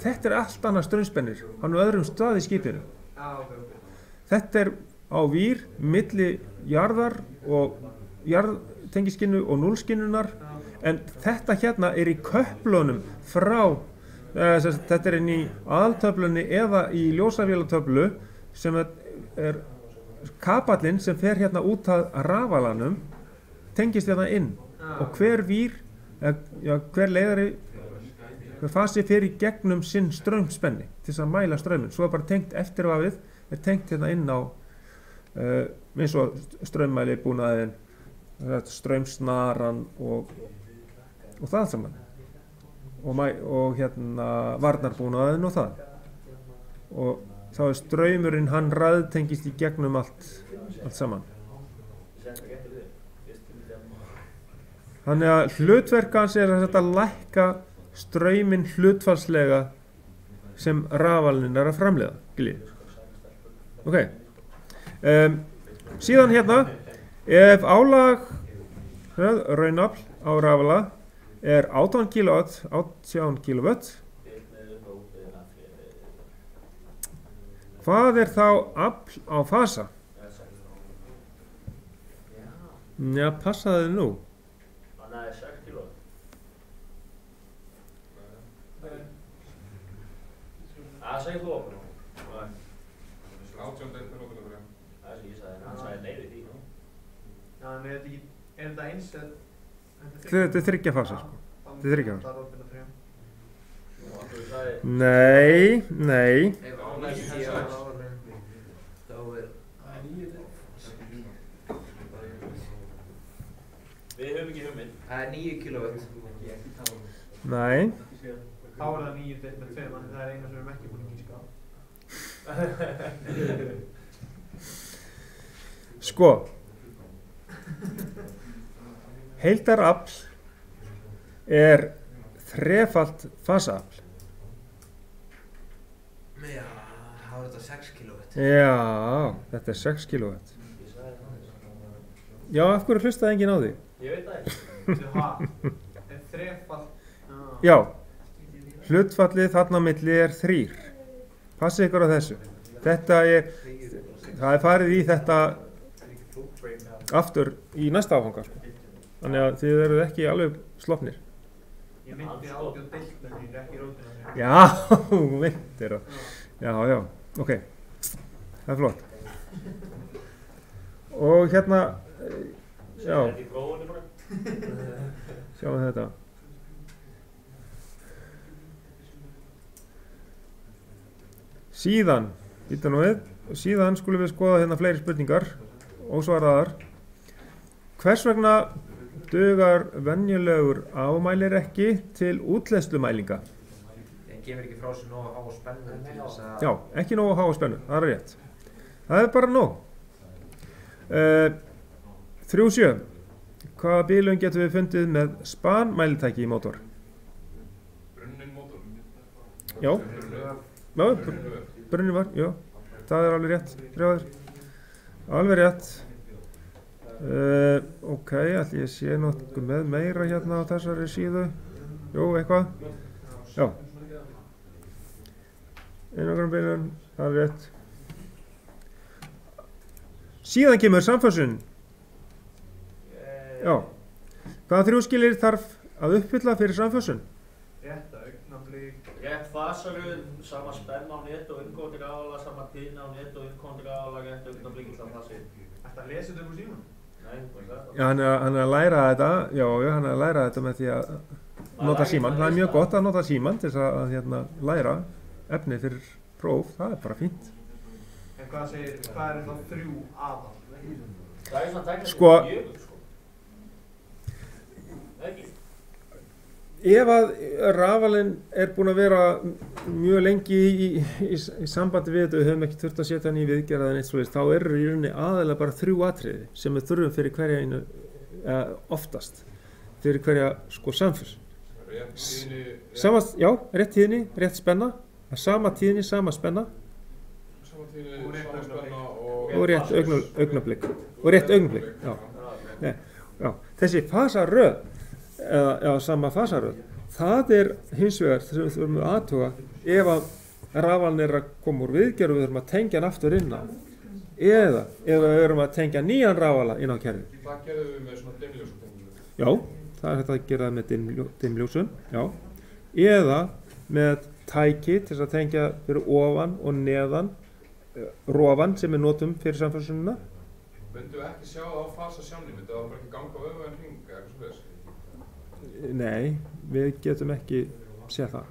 þetta er allt annað straumspennir. Hann er öðrum stað í skipinu. Já, ok. Þetta er á vír, milli jarðar og jarðtengiskinnu og núllskinnunar. En þetta hérna er í köflunum frá, þetta er inn í aðaltöflunni eða í ljósavélatöflu sem er kapallinn sem fer hérna út að rafalanum tengist hérna inn og hver vír, hver leiðari, hver fasi fer í gegnum sinn straumspenni til þess að mæla strauminn. Svo er bara tengt eftirvafið, er tengt hérna inn á eins og straummæli búnaðinn, straumsnaran og það saman og hérna varnarbúnaðinn og það og þá er straumurinn, hann raðtengist í gegnum allt saman. Þannig að hlutverk hans er að lækka strauminn hlutfallslega sem rafalinn er að framleiða. Skiljið. Ok. Síðan hérna, ef álag raunafl á rafala er 18 kW, hvað er þá afl á fasa? Já, passaði þið nú. Þannig að það er 6 kg. Það segir þú okkur nú. 18 deild með rótuna. Það er sem ég sagði, en hann sagði nei við því. Já, en er þetta eins eða? Þetta er þriggja fasa, sko. Þetta er þriggja fasa. Það er rótuna 3. Og þú sagði, Nei. Ef álag sé á rafalinn, þá er við höfum ekki hugmynd. það er 9 kW. Nei. Þá er það 9 deilt með 2, þannig það er eina sem við erum ekki búin að gíska á. Sko. Heildarafl er þrefalt fasaafl. Já, þá er þetta 6 kW. Já, þetta er 6 kW. Ég sagði það. Já, af hverju hlustaði enginn á því? Ég veit það ekki. Það er þrefald. Já, hlutfallið þarna á milli er 3. Passið ykkur á þessu. Það er farið í þetta aftur í næsta áfanga, sko. Þannig að þið eruð ekki alveg slopnir. Ég myndi 18 deilt með 3, ekki rótuna 3. Já, myndir það. Já, ok. Það er flott. Og hérna, já, Þetta í prófunni bara. sjáum þetta. Síðan skulum við skoða hérna fleiri spurningar, ósvaraðar. Hvers vegna dugar venjulegur afmælir ekki til útleiðslumælinga? Það gefur ekki frá sér nógu háa spennu til þess að... Já, ekki nógu háa spennu, það er rétt. Það er bara nóg. 3.7. Hvaða bílum getum við fundið með spanmælitæki í mótor? Brunnin mótor. Já. Já, brunnin var, já. Það er alveg rétt, þrjáður. Alveg rétt. Ok, ætli ég sé nokkuð með meira hérna á þessari síðu. Jú, eitthvað. Já. Einangrunarbílun, það er rétt. Síðan kemur samfössun. Já. Hvaða 3 skilir þarf að uppfylla fyrir samfössun? Rétt augnablik. Rétt fasaröð, sama spenn á net og innkóndir álag, sama tíðni á net og innkóndir álag, rétt augnablik það passi. Ætti að lesa þetta úr símanum? Nei, hvað er það? Já, hann er að læra þetta, hann er að læra þetta með því að nota símann. Það er mjög gott að nota símann til að læra efni fyrir próf, það er bara fínt. En hvað er þá 3 aðal? Það er svona tæknilega Sko- jöfn, sko. Ekki? Ef að rafalinn er búinn að vera mjög lengi í sambandi við þetta, við höfum ekki þurft að setja hann í viðgerð eða neitt svoleiðis, þá eru í rauninni aðalega bara 3 atriði sem við þurfum fyrir hverja einu, oftast, fyrir hverja sko samfus. Rétt tíðni, Já, rétt tíðni, rétt spenna, sama tíðni, sama spenna sama spenna og rétt augnablik. Og rétt augnablik, já. Já. Þessi fasaröð, eða sama fasaröð, það er hins vegar sem við þurfum að athuga ef að rafalinn er að koma úr viðgerð og við þurfum að tengja hann aftur inn á, eða ef við erum að tengja nýjan rafala inn á kerfið. Það gerðum við með svona dimmljósatengingu. Já, það er hægt að gera það með dimmljósum, já, eða með tæki til þess að tengja fyrir ofan og neðan rofan sem við notum fyrir samfélagsununa. Myndum við ekki sjá það á fasa sjánni, myndum það bara ekki ganga á öfugan hring eða eitthvað svoleiðis? Nei, við getum ekki séð það.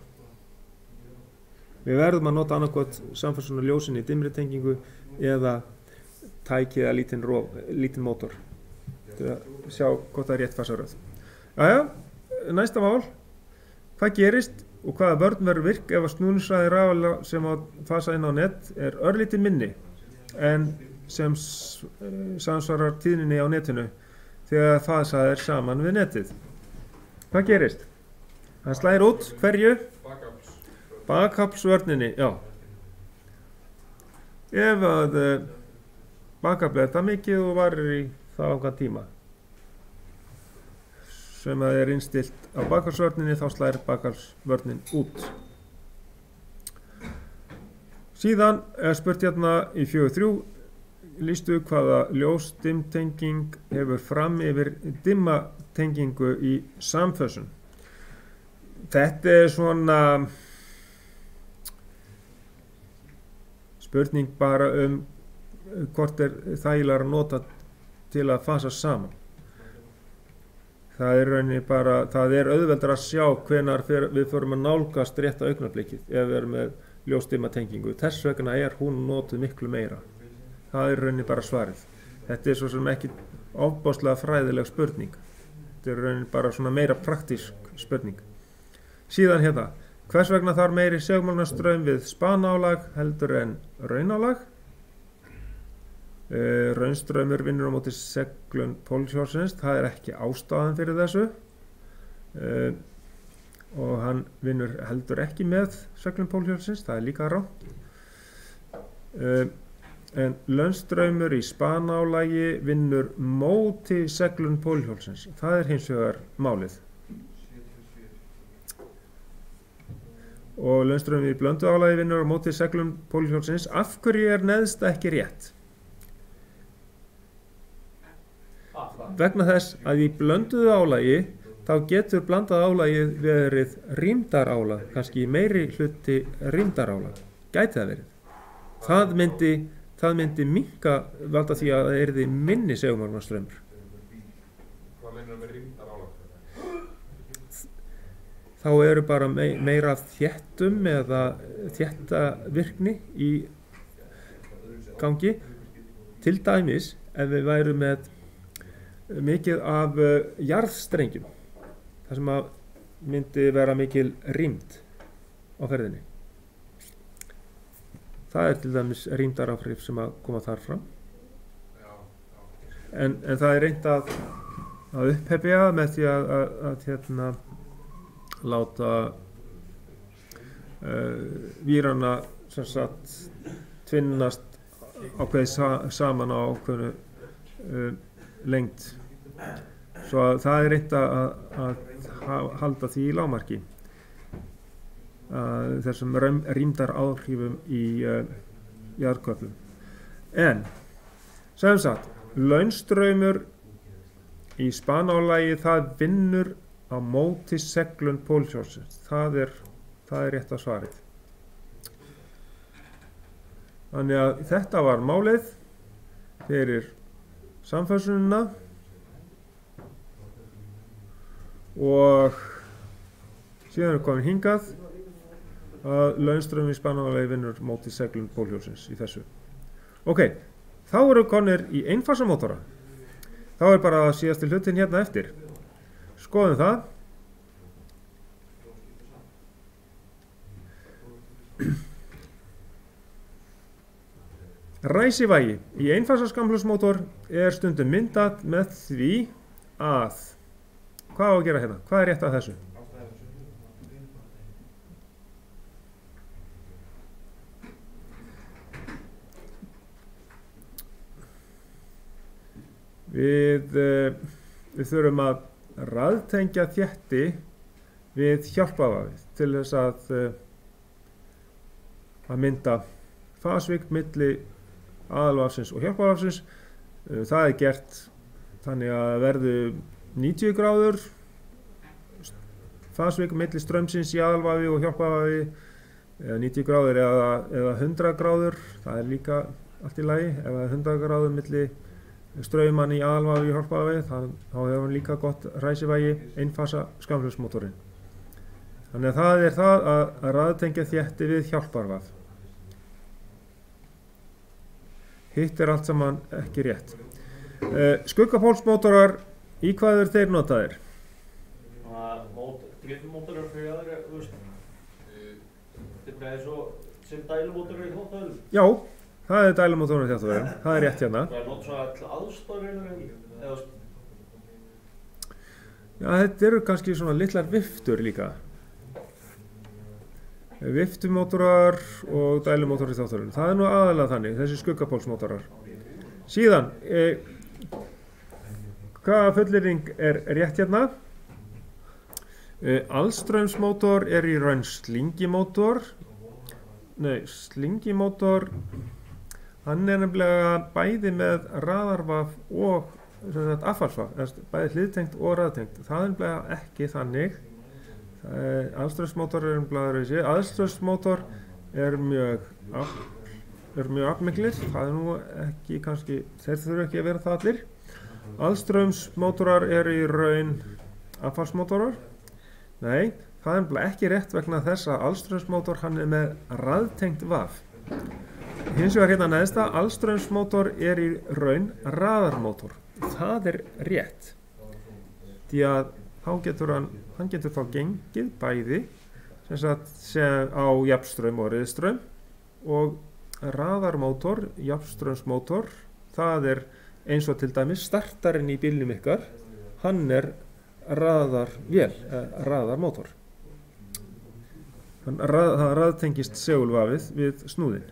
Við verðum að nota annarkot samfélagsunar ljósin í dimmri tengingu eða tæki eða lítinn mótor til að sjá hvort það er rétt fasaröð. Jæja, næsta mál. Hvað gerist og hvaða vörn verður virk ef að snúningshraði rafala sem á fasa inn á net er örlítið minni en sem samsvarar tíðninni á netinu þegar fasa er saman við netið? Hvað gerist? Það slæðir út hverju? Bakafls. Bakhafsvörninni, já. Ef að bakhafl er það mikið og varir í það langan tíma sem að er innstilt á bakhafsvörninni, þá slær bakhafsvörnin út. Síðan er spurt hérna í 4.3, lýstu hvaða ljós-dimmtenging hefur fram yfir dimmatengingu í samfösun. Þetta er svona spurning bara hvort er þægilega að nota til að fasa saman. Það er rauninni bara, það er auðveldar að sjá hvenær við förum að nálgast rétta augnablikið ef við erum með ljósdimmatengingu. Þess vegna er hún notuð miklu meira. Það er rauninni bara svarið. Þetta er svo sem ekki ofboðslega fræðileg spurning. Þetta er rauninni bara svona meira praktísk spurning. Síðan hérna, hvers vegna þarf meiri segulmagnastraum við spanálag heldur en raunálag? Raunstraumur vinnur á móti seglun pólhjólsins, það er ekki ástæðan fyrir þessu og hann vinnur heldur ekki með seglun pólhjólsins, það er líka rangt. En launstraumur í spanálagi vinnur móti seglun pólhjólsins, það er hins vegar málið. Og launstraumur í blönduálagi vinnur á móti seglun pólhjólsins. Af hverju er neðst ekki rétt? Vegna þess að í blönduðu álagi þá getur blandað álagið verið rýmdarálag, kannski meiri hluti rýmdarálag. Gæti það verið. Það myndi minnka valda því að það yrði minni segulmagnastraumur. Hvað meinar með rýmdarálag? Þá eru bara meira þéttum eða þéttavirkni í gangi. Til dæmis ef við værum með mikið af jarðstrengjum, þar sem að myndi vera mikil rýmd á ferðinni. Það er til dæmis rýmdaráhrif sem að koma þar fram. En það er reynt að upphefja með því að láta vírana sem sagt tvinnast ákveðið saman á ákveðinu lengd. Svo að það er reynt að halda því í lágmarki. Þessum rýmdaráhrifum í jarðköplum. En sem sagt, launstraumur í spanálagi það vinnur á móti seglun pólhjólsins. Það er rétta svarið. Þannig að þetta var málið fyrir samfösunina og síðan er komin hingað að launstraum í spanálagi vinnur móti seglun pólhjólsins í þessu. Ok, þá eru konir í einfasamótora. Þá er bara síðasti hlutin hérna eftir. Skoðum það. Ræsivægi í einfasaskammhlunsmótor er stundum myndað með því að, hvað á að gera hérna? Hvað er rétt að þessu? Við þurfum að raðtengja þétti við hjálpavafið til þess að mynda fasvík milli aðalvafsins og hjálpavafsins. Það er gert þannig að verðu 90 gráður fasvík milli straumsins í aðalvafi og hjálpavafi, eða 90 gráður eða 100 gráður, það er líka allt í lagi. Ef það er 100 gráður milli strauman í aðalvafi og hjálpavafi, þá hefur hann líka gott ræsivægi einfasa skammhlunsmótorinn. Þannig að það er það að raðtengja þétti við hjálparvaf. Hitt er allt saman ekki rétt. Skuggapólsmótorar, í hvað eru þeir notaðir? Driffmótorar fyrir aðra, þú veist. Þetta er svo sem dælumótorar í þóttavélum. Já, það er dælumótorar í þóttavélum. Það er rétt hérna. Það er nótt svona til aðstofnir eða... Já, þetta eru kannski svona litlar viftur líka. Viftumótorar og dælumótorar í þátturinn. Það nú aðalega þannig, þessi skuggapólsmótorar. Síðan, hvaða fullyrðing rétt hérna? Allstraumsmótor í raun slingimótor. Nei, slingimótor, hann nefnilega bæði með raðarvaf og affallsvaf, bæði hliðtengt og raðtengt. Það nefnilega ekki þannig. Allstraumsmótor nefnilega aðstraumsmótor mjög aflmiklir. Það nú ekki kannski, þeir þurfa ekki að vera það allir. Allstraumsmótorar í raun affallsmótorar. Nei, það nefnilega ekki rétt vegna þess að allstraumsmótor hann með raðtengt vaf. Hins vegar hérna neðsta, allstraumsmótor í raun raðarmótor. Það rétt. Því að hann getur þá gengið bæði sem á jafnstraum og riðstraum og raðarmótor, jafnstraumsmótor, það eins og til dæmis startarinn í bílnum ykkar, hann raðarvél, raðarmótor. Það raðtengist segulvafið við snúðinn.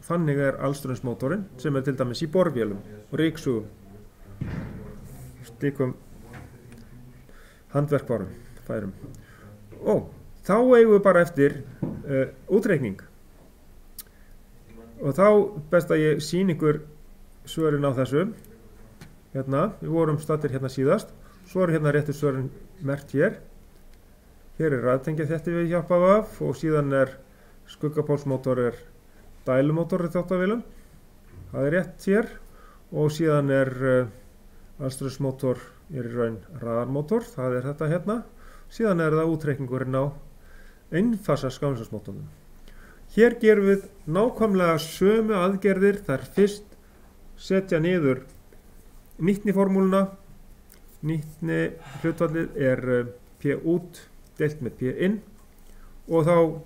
Þannig allstraumsmótorinn sem til dæmis í borvélum og ryksugum, slíkum handverkvarum, færum. Þá eigum við bara eftir útreikning. Og þá best að ég sýni ykkur svörin á þessu. Hérna, við vorum staddir hérna síðast. Svo hérna réttu svörin merkt hér. Hér raðtengja þetta við hjálpað af og síðan skuggapólsmótor dælumótor í þáttavélum. Það rétt hér. Og síðan allstraumsmótor í raun raðarmótor. Það þetta hérna. Síðan það útreikningurinn á einfasa skamsasmótornum. Hér gerum við nákvæmlega sömu aðgerðir. Þar fyrst setja niður nýtniformúluna. Nýtni hlutfallið P út deilt með P inn og þá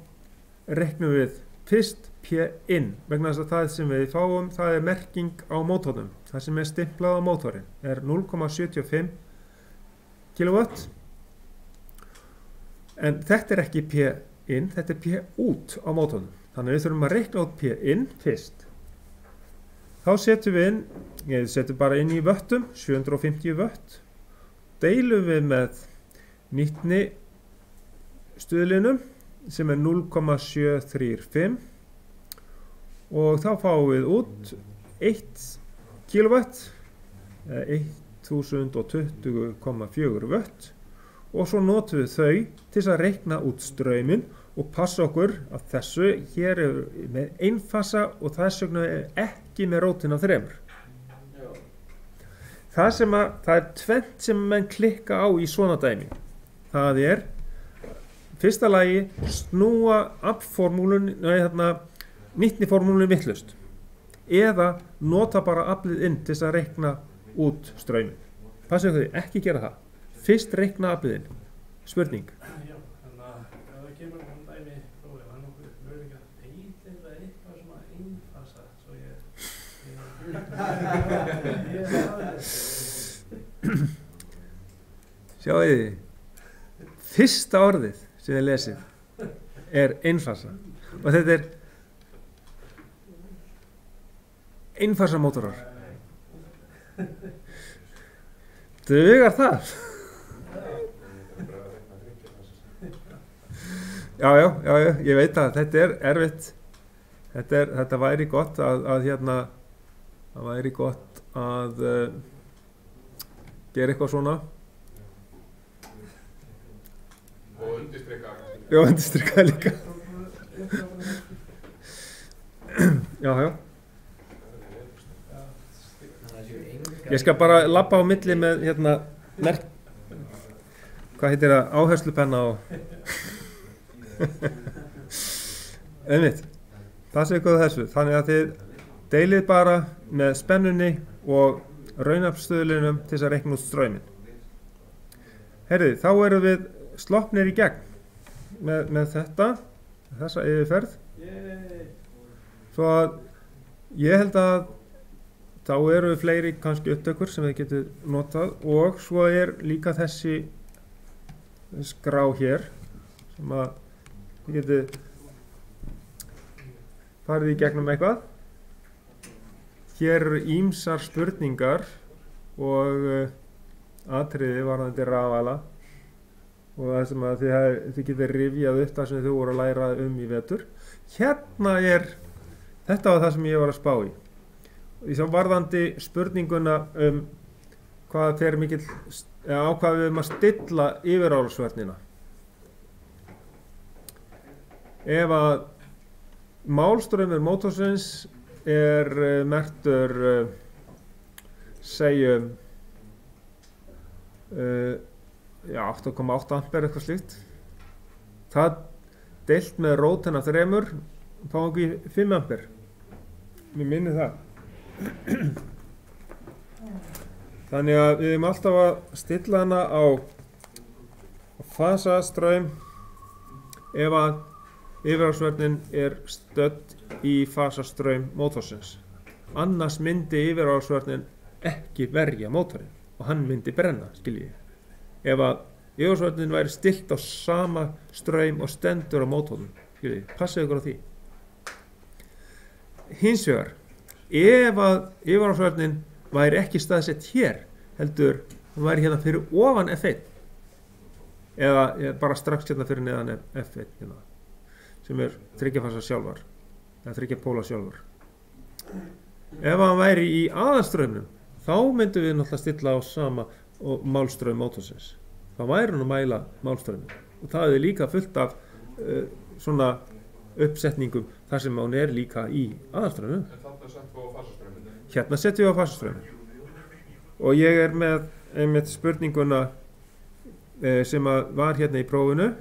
reiknum við fyrst P inn vegna þess að það sem við fáum það merking á mótornum. Það sem stimplað á mótorinn 0,75 kW en þetta ekki P inn, þetta P út á mótornum. Þannig við þurfum að reikna út P inn fyrst. Þá setjum við setjum bara inn í vöttum, 750 vött. Deilum við með nýtni stuðlinum sem 0,735 og þá fáum við út 1 kW 1020,4 vött og svo notum við þau til að reikna út strauminn og passa okkur að þessu hér með einfasa og þess vegna ekki með rótina 3. Það tvennt sem menn klikka á í svona dæmi. Það fyrsta lagi snúa nýtniformúlunni vitlaust eða nota bara aflið inn til að reikna út straumin. Passið þau, ekki gera það. Fyrst reikna aflið inn. Spurning. Já, þannig að ef það kemur dæmi prófið, það nokkuð möguleika eitthvað svona einfasa svo Sjáðu þið, fyrsta orðið sem þið lesið einfasa og þetta einfasa mótorar. Dugar það? Já, ég veit að þetta erfitt. Þetta væri gott að gera eitthvað svona. Og undirstrika. Já, undirstrika líka. Já. Ég skal bara labba á milli með hvað heitir það, áherslupenna og einmitt. Það sé eitthvað þessu. Þannig að þið deilið bara með spennunni og raunaflsstuðlinum til þess að reikna út strauminn. Heyrðu, þá erum við sloppnir í gegn með þessa yfirferð. Svo að ég held að þá eru fleiri kannski upptökur sem þið getur notað og svo líka þessi skrá hér sem að Þið getið farið í gegnum eitthvað. Hér eru ýmsar spurningar og atriði varðandi rafala og það sem að þið getið rifjað upp það sem þið voru að læra í vetur. Hérna þetta var það sem ég var að spá í. Því sem varðandi spurninguna hvað fer mikill, á hvað við að stilla yfirárásvörnina. Ef að málstraumur mótorsins merktur segjum 8,8 ampere eitthvað slíkt. Það deilt með rótina 3 fáum við 5 ampere. Mér minni það. Þannig að við erum alltaf að stilla hana á fasastraum ef að yfirárásvörnin stödd í fasastraum mótorsins. Annars myndi yfirárásvörnin ekki verja mótorinn og hann myndi brenna, skiljið. Ef að yfirárásvörnin væri stillt á sama straum og stendur á mótornum, skiljið. Passið ykkur á því. Hins vegar, ef að yfirárásvörnin væri ekki staðsett hér, heldur hann væri hérna fyrir ofan F1 eða bara strax hérna fyrir neðan F1 hérna, sem 3 fasa sjálfar eða 3 póla sjálfar. Ef hann væri í aðalstraumnum þá myndum við náttúrulega stilla á sama málstraum mótorsins. Þá væri hann að mæla málstrauminn og það líka fullt af svona uppsetningum þar sem hann líka í aðalstraumnum. En þarna settum við á fasastrauminn. Hérna setjum við á fasastrauminn. Og ég með einmitt spurninguna sem var hérna í prófinu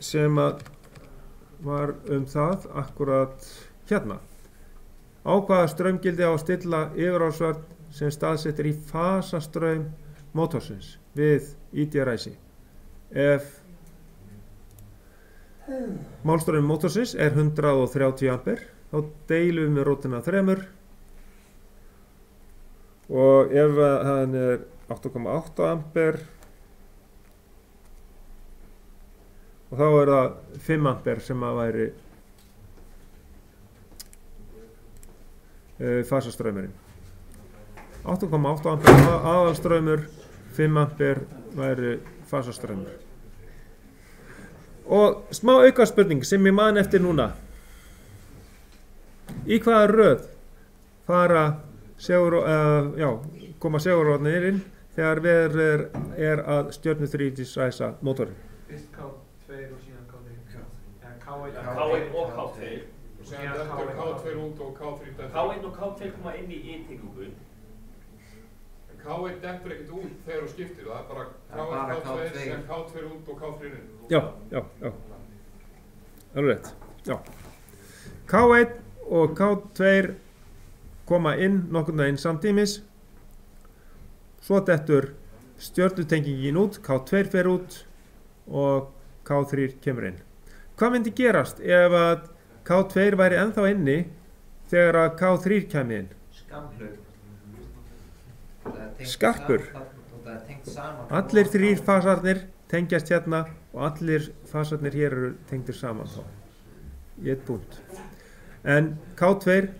sem var það akkurat hérna. Á hvaða straumgildi á að stilla yfirárásvörn sem staðsettir í fasastraum mótorsins við IDRIC. Ef málstraum mótorsins 130 ampere, þá deilum við með rótina 3 og ef hann 8,8 ampere og þá það 5 ampere sem að væri fasastraumurinn. 8,8 ampere aðalstraumur, 5 ampere væri fasastraumur. Og smá aukaspurning sem ég man eftir núna. Í hvaða röð koma seguróðnir inn þegar verið að stjörnuþrítisræsa mótorinn? Fyrst K2 og síðan K3. K1 og K2. Og síðan dettur K2 út og K3 dettur. K1 og K2 koma inn í yfirtengingu. K1 dettur ekkert út þegar þú skiptir, það bara K1, K2, síðan K2 út og K3 inn. Já. Alveg rétt, já. K1 og K2 koma inn nokkurn veginn samtímis. Svo dettur stjörnutengingin út, K2 fer út og K3 kemur inn. Hvað myndi gerast ef að K2 væri ennþá inni þegar að K3 kemur inn? Skarpur. Allir 3 fasarnir tengjast hérna og allir fasarnir hér eru tengdir saman þá. Í eitt punkt. En K2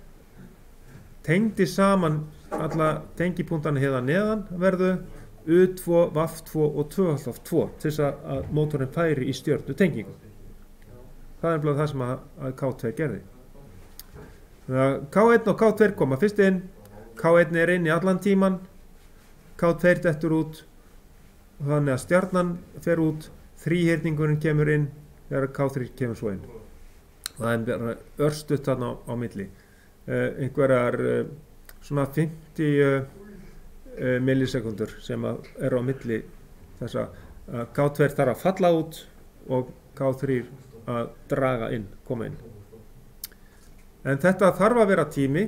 tengdi saman alla tengipunktana hérna neðan verðu U2, VAF2 og 2,2 til þess að mótorinn færi í stjörnu tengingu. Það bara það sem að K2 gerði. K1 og K2 koma fyrst inn, K1 inn í allan tíman, K2 dettur út, þannig að stjarnan fer út, þríhyrningurinn kemur inn þegar K3 kemur svo inn. Það bara örstutt þarna á milli. Einhverjar svona 50 millisekundur sem eru á milli þess að K2 þarf að falla út og K3 að draga inn, koma inn. En þetta þarf að vera tími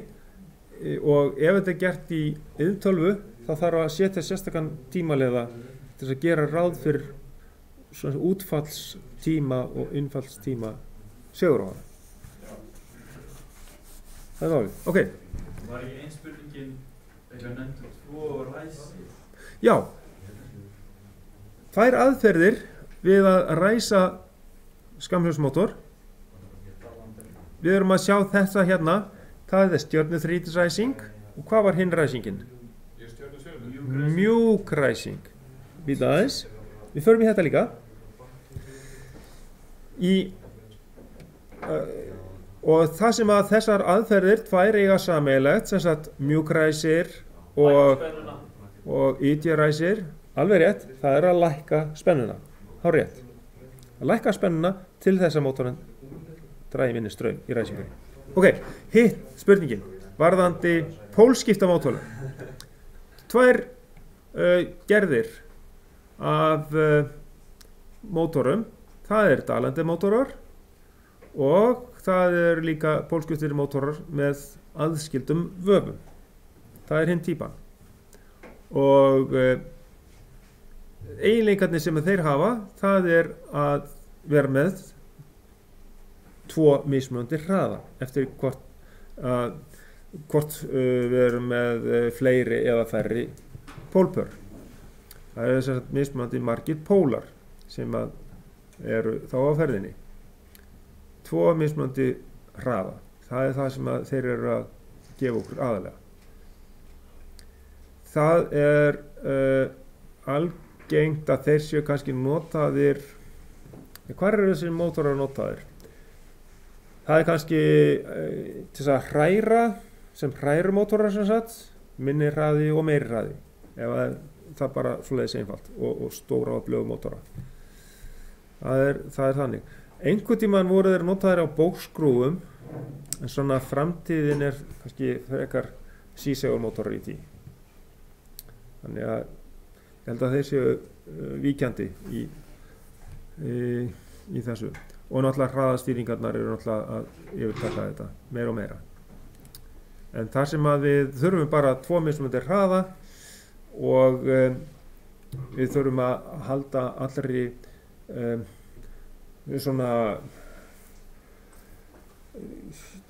og ef þetta gert í iðntölvu þá þarf að setja sérstakann tímaleða til þess að gera ráð fyrir svona útfallstíma og innfallstíma segurára. Það var við. Ok. Var ekki einn spurningin eitthvað nefndur 2 ræsi? Já. Þær aðferðir við að ræsa skamhjólsmótor. Við erum að sjá þetta hérna, það er stjörnuþrítisræsing og hvað var hinn ræsingin? Ég stjörnu Mjúkræsing. Bíddu aðeins, við förum í þetta líka. Og það sem að þessar aðferðir tvær eiga sameiginlegt, sem sagt mjúkræsir og ítjaræsir, alveg rétt, það er að lækka spennuna, hár rétt. Að lækka spennuna til þess að mótorinn dragi minni straum í ræsingunni. Ok, hitt spurningin, varðandi pólskipta mótorinn. Tvær gerðir af mótorum, það er dalandi mótorar og það er líka pólskiptir mótorar með aðskildum vöfum. Það er hinn típan. Og eiginleikarnir sem þeir hafa, það er að vera með tvo mismunandi hraða eftir hvort við erum með fleiri eða færri pólpör. Það er þess að mismunandi margir pólar sem að eru þá á ferðinni. Tvo mismunandi hraða. Það er það sem að þeir eru að gefa okkur aðalega. Það er algengt að þeir séu kannski notaðir. Hvar eru þessir mótorar notaðir? Það er kannski til þess að hræra, sem hrærumótorar sem sagt, minni hraði og meiri hraði. Ef það bara svoleiðis einfalt og stóra og blöðu mótora. Það er þannig. Einhvern tímann voru þeir notaðir á bókskrúfum, en svona framtíðin er kannski frekar sísegulmótorar í því. Þannig að ég held að þeir séu víkjandi í þessu. Og náttúrulega hraðastýringarnar eru náttúrulega að yfirtaka þetta meira og meira. En þar sem að við þurfum bara tvo mismunandi hraða og við þurfum að halda allri svona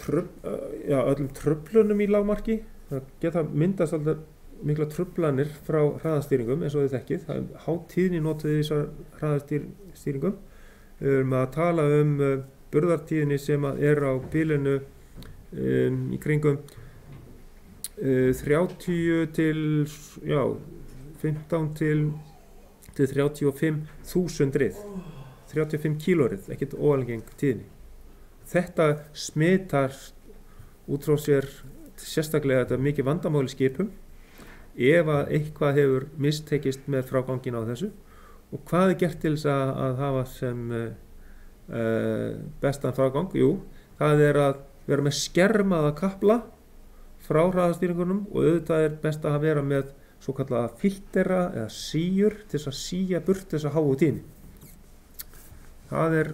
öllum truflunum í lágmarki. Það geta myndast alltaf mikla truflanir frá hraðastýringum eins og þið þekkið. Það er hátíðni notuð í þessar hraðastýringum. Við erum að tala burðartíðni sem er á bilinu í kringum 30 til 15 til 35.000 rið. 35 kílórið, ekkert óalgeng tíðni. Þetta smitar út frá sér sérstaklega þetta mikið vandamál í skipum ef að eitthvað hefur mistekist með frágangin á þessu. Og hvað er gert til þess að hafa sem bestan frágang? Jú, það er að vera með skermaða kapla frá hraðastýringunum og auðvitað er best að vera með svo kallaða filtera eða síur til þess að síja burt þessa háu tíðni. Það er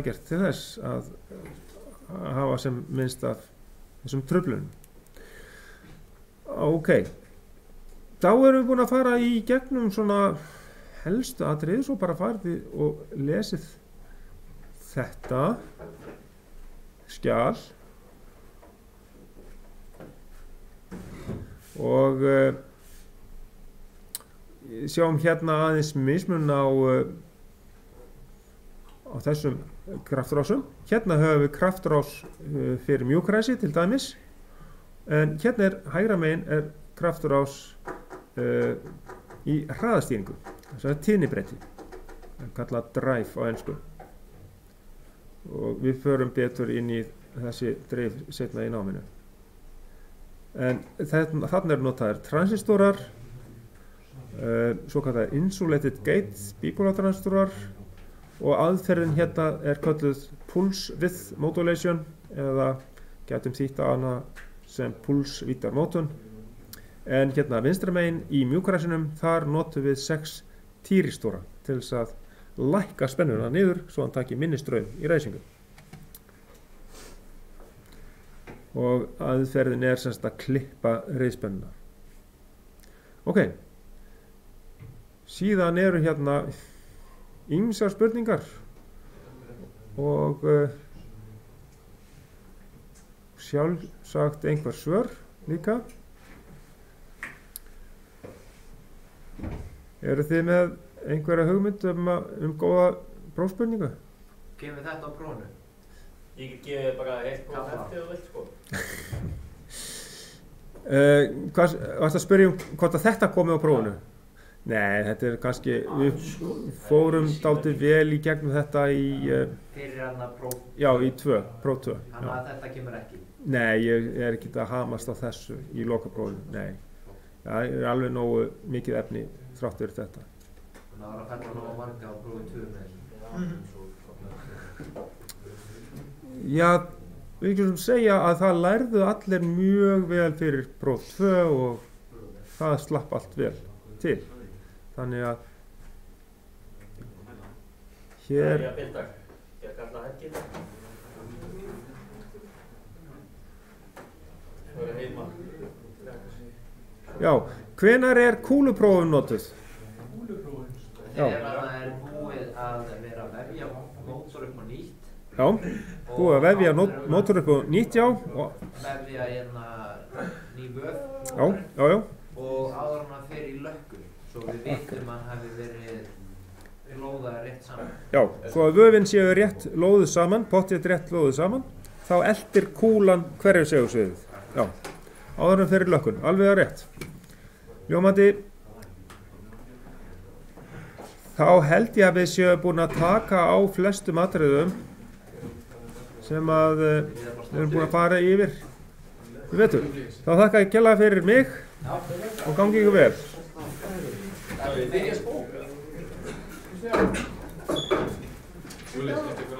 gert til þess að hafa sem minnst af þessum truflunum. Ok, þá erum við búin að fara í gegnum svona helstu atriði, svo bara farið og lesið þetta skjal og sjáum hérna aðeins mismun á þessum kraftrásum. Hérna höfum við kraftrás fyrir mjúkræsi til dæmis, en hérna hægra megin kraftrás í hraðastýringu. Það er tíðnibreyti, kallað drive á ensku. Og við förum betur inn í þessi dreif seinna í náminu. En þarna notaðir transistorar, svo kallaðir insulated gate bipolar transistorar og aðferðin hérna kölluð pulse width modulation eða getum þýtt hana sem pulse width modulation. En hérna vinstra megin í mjúkræsinum þar notum við 6 týristóra til þess að lækka spennuna niður svo hann taki minni straum í ræsingu. Og aðferðin semst að klippa reiðspennuna. Ok, síðan eru hérna ýmsar spurningar og sjálfsagt einhver svör líka. Eru þið með einhverja hugmynd góða prófspurningu? Kemur þetta á prófunu? Ég get gefið bara heilt próf eftir þú vilt, sko. Varstu að spyrja hvort að þetta komi á prófunu? Nei, þetta kannski, við fórum dálítið vel í gegnum þetta í... Fyrir hana próf? Já, í próf 2. Þannig að þetta kemur ekki? Nei, ég ekki að hamast á þessu í lokaprófinu, nei. Það alveg nógu mikið efni þrátt fyrir þetta. Þannig að það fella nógu marga á prófi 2 með þessu? Já, við getum segja að það lærðu allir mjög vel fyrir próf 2 og það slapp allt vel til. Þannig að hér... Já, bildar. Ég kalla helgin. Það er heima. Já, hvenær kúluprófum notuð? Já. Þegar það búið að vera að vefja mótor upp á nýtt. Já, búið að vefja mótor upp á nýtt, já. Vefja ný vöf. Já. Og áður hann fer í lökku. Svo við vitum að hann hafi verið lóðað rétt saman. Já, svo að vöfin séu rétt lóðuð saman, pottið rétt lóðuð saman, þá eltir kúlan hverju segulsviðið. Já, áður en fyrir lökkun, alveg að rétt. Ljómandi, þá held ég að við séum búin að taka á flestum atriðum sem að við erum búin að fara yfir. Við veitum, þá þakka ég kærlega fyrir mig og gangi ykkur vel. Þú leist ekki fyrir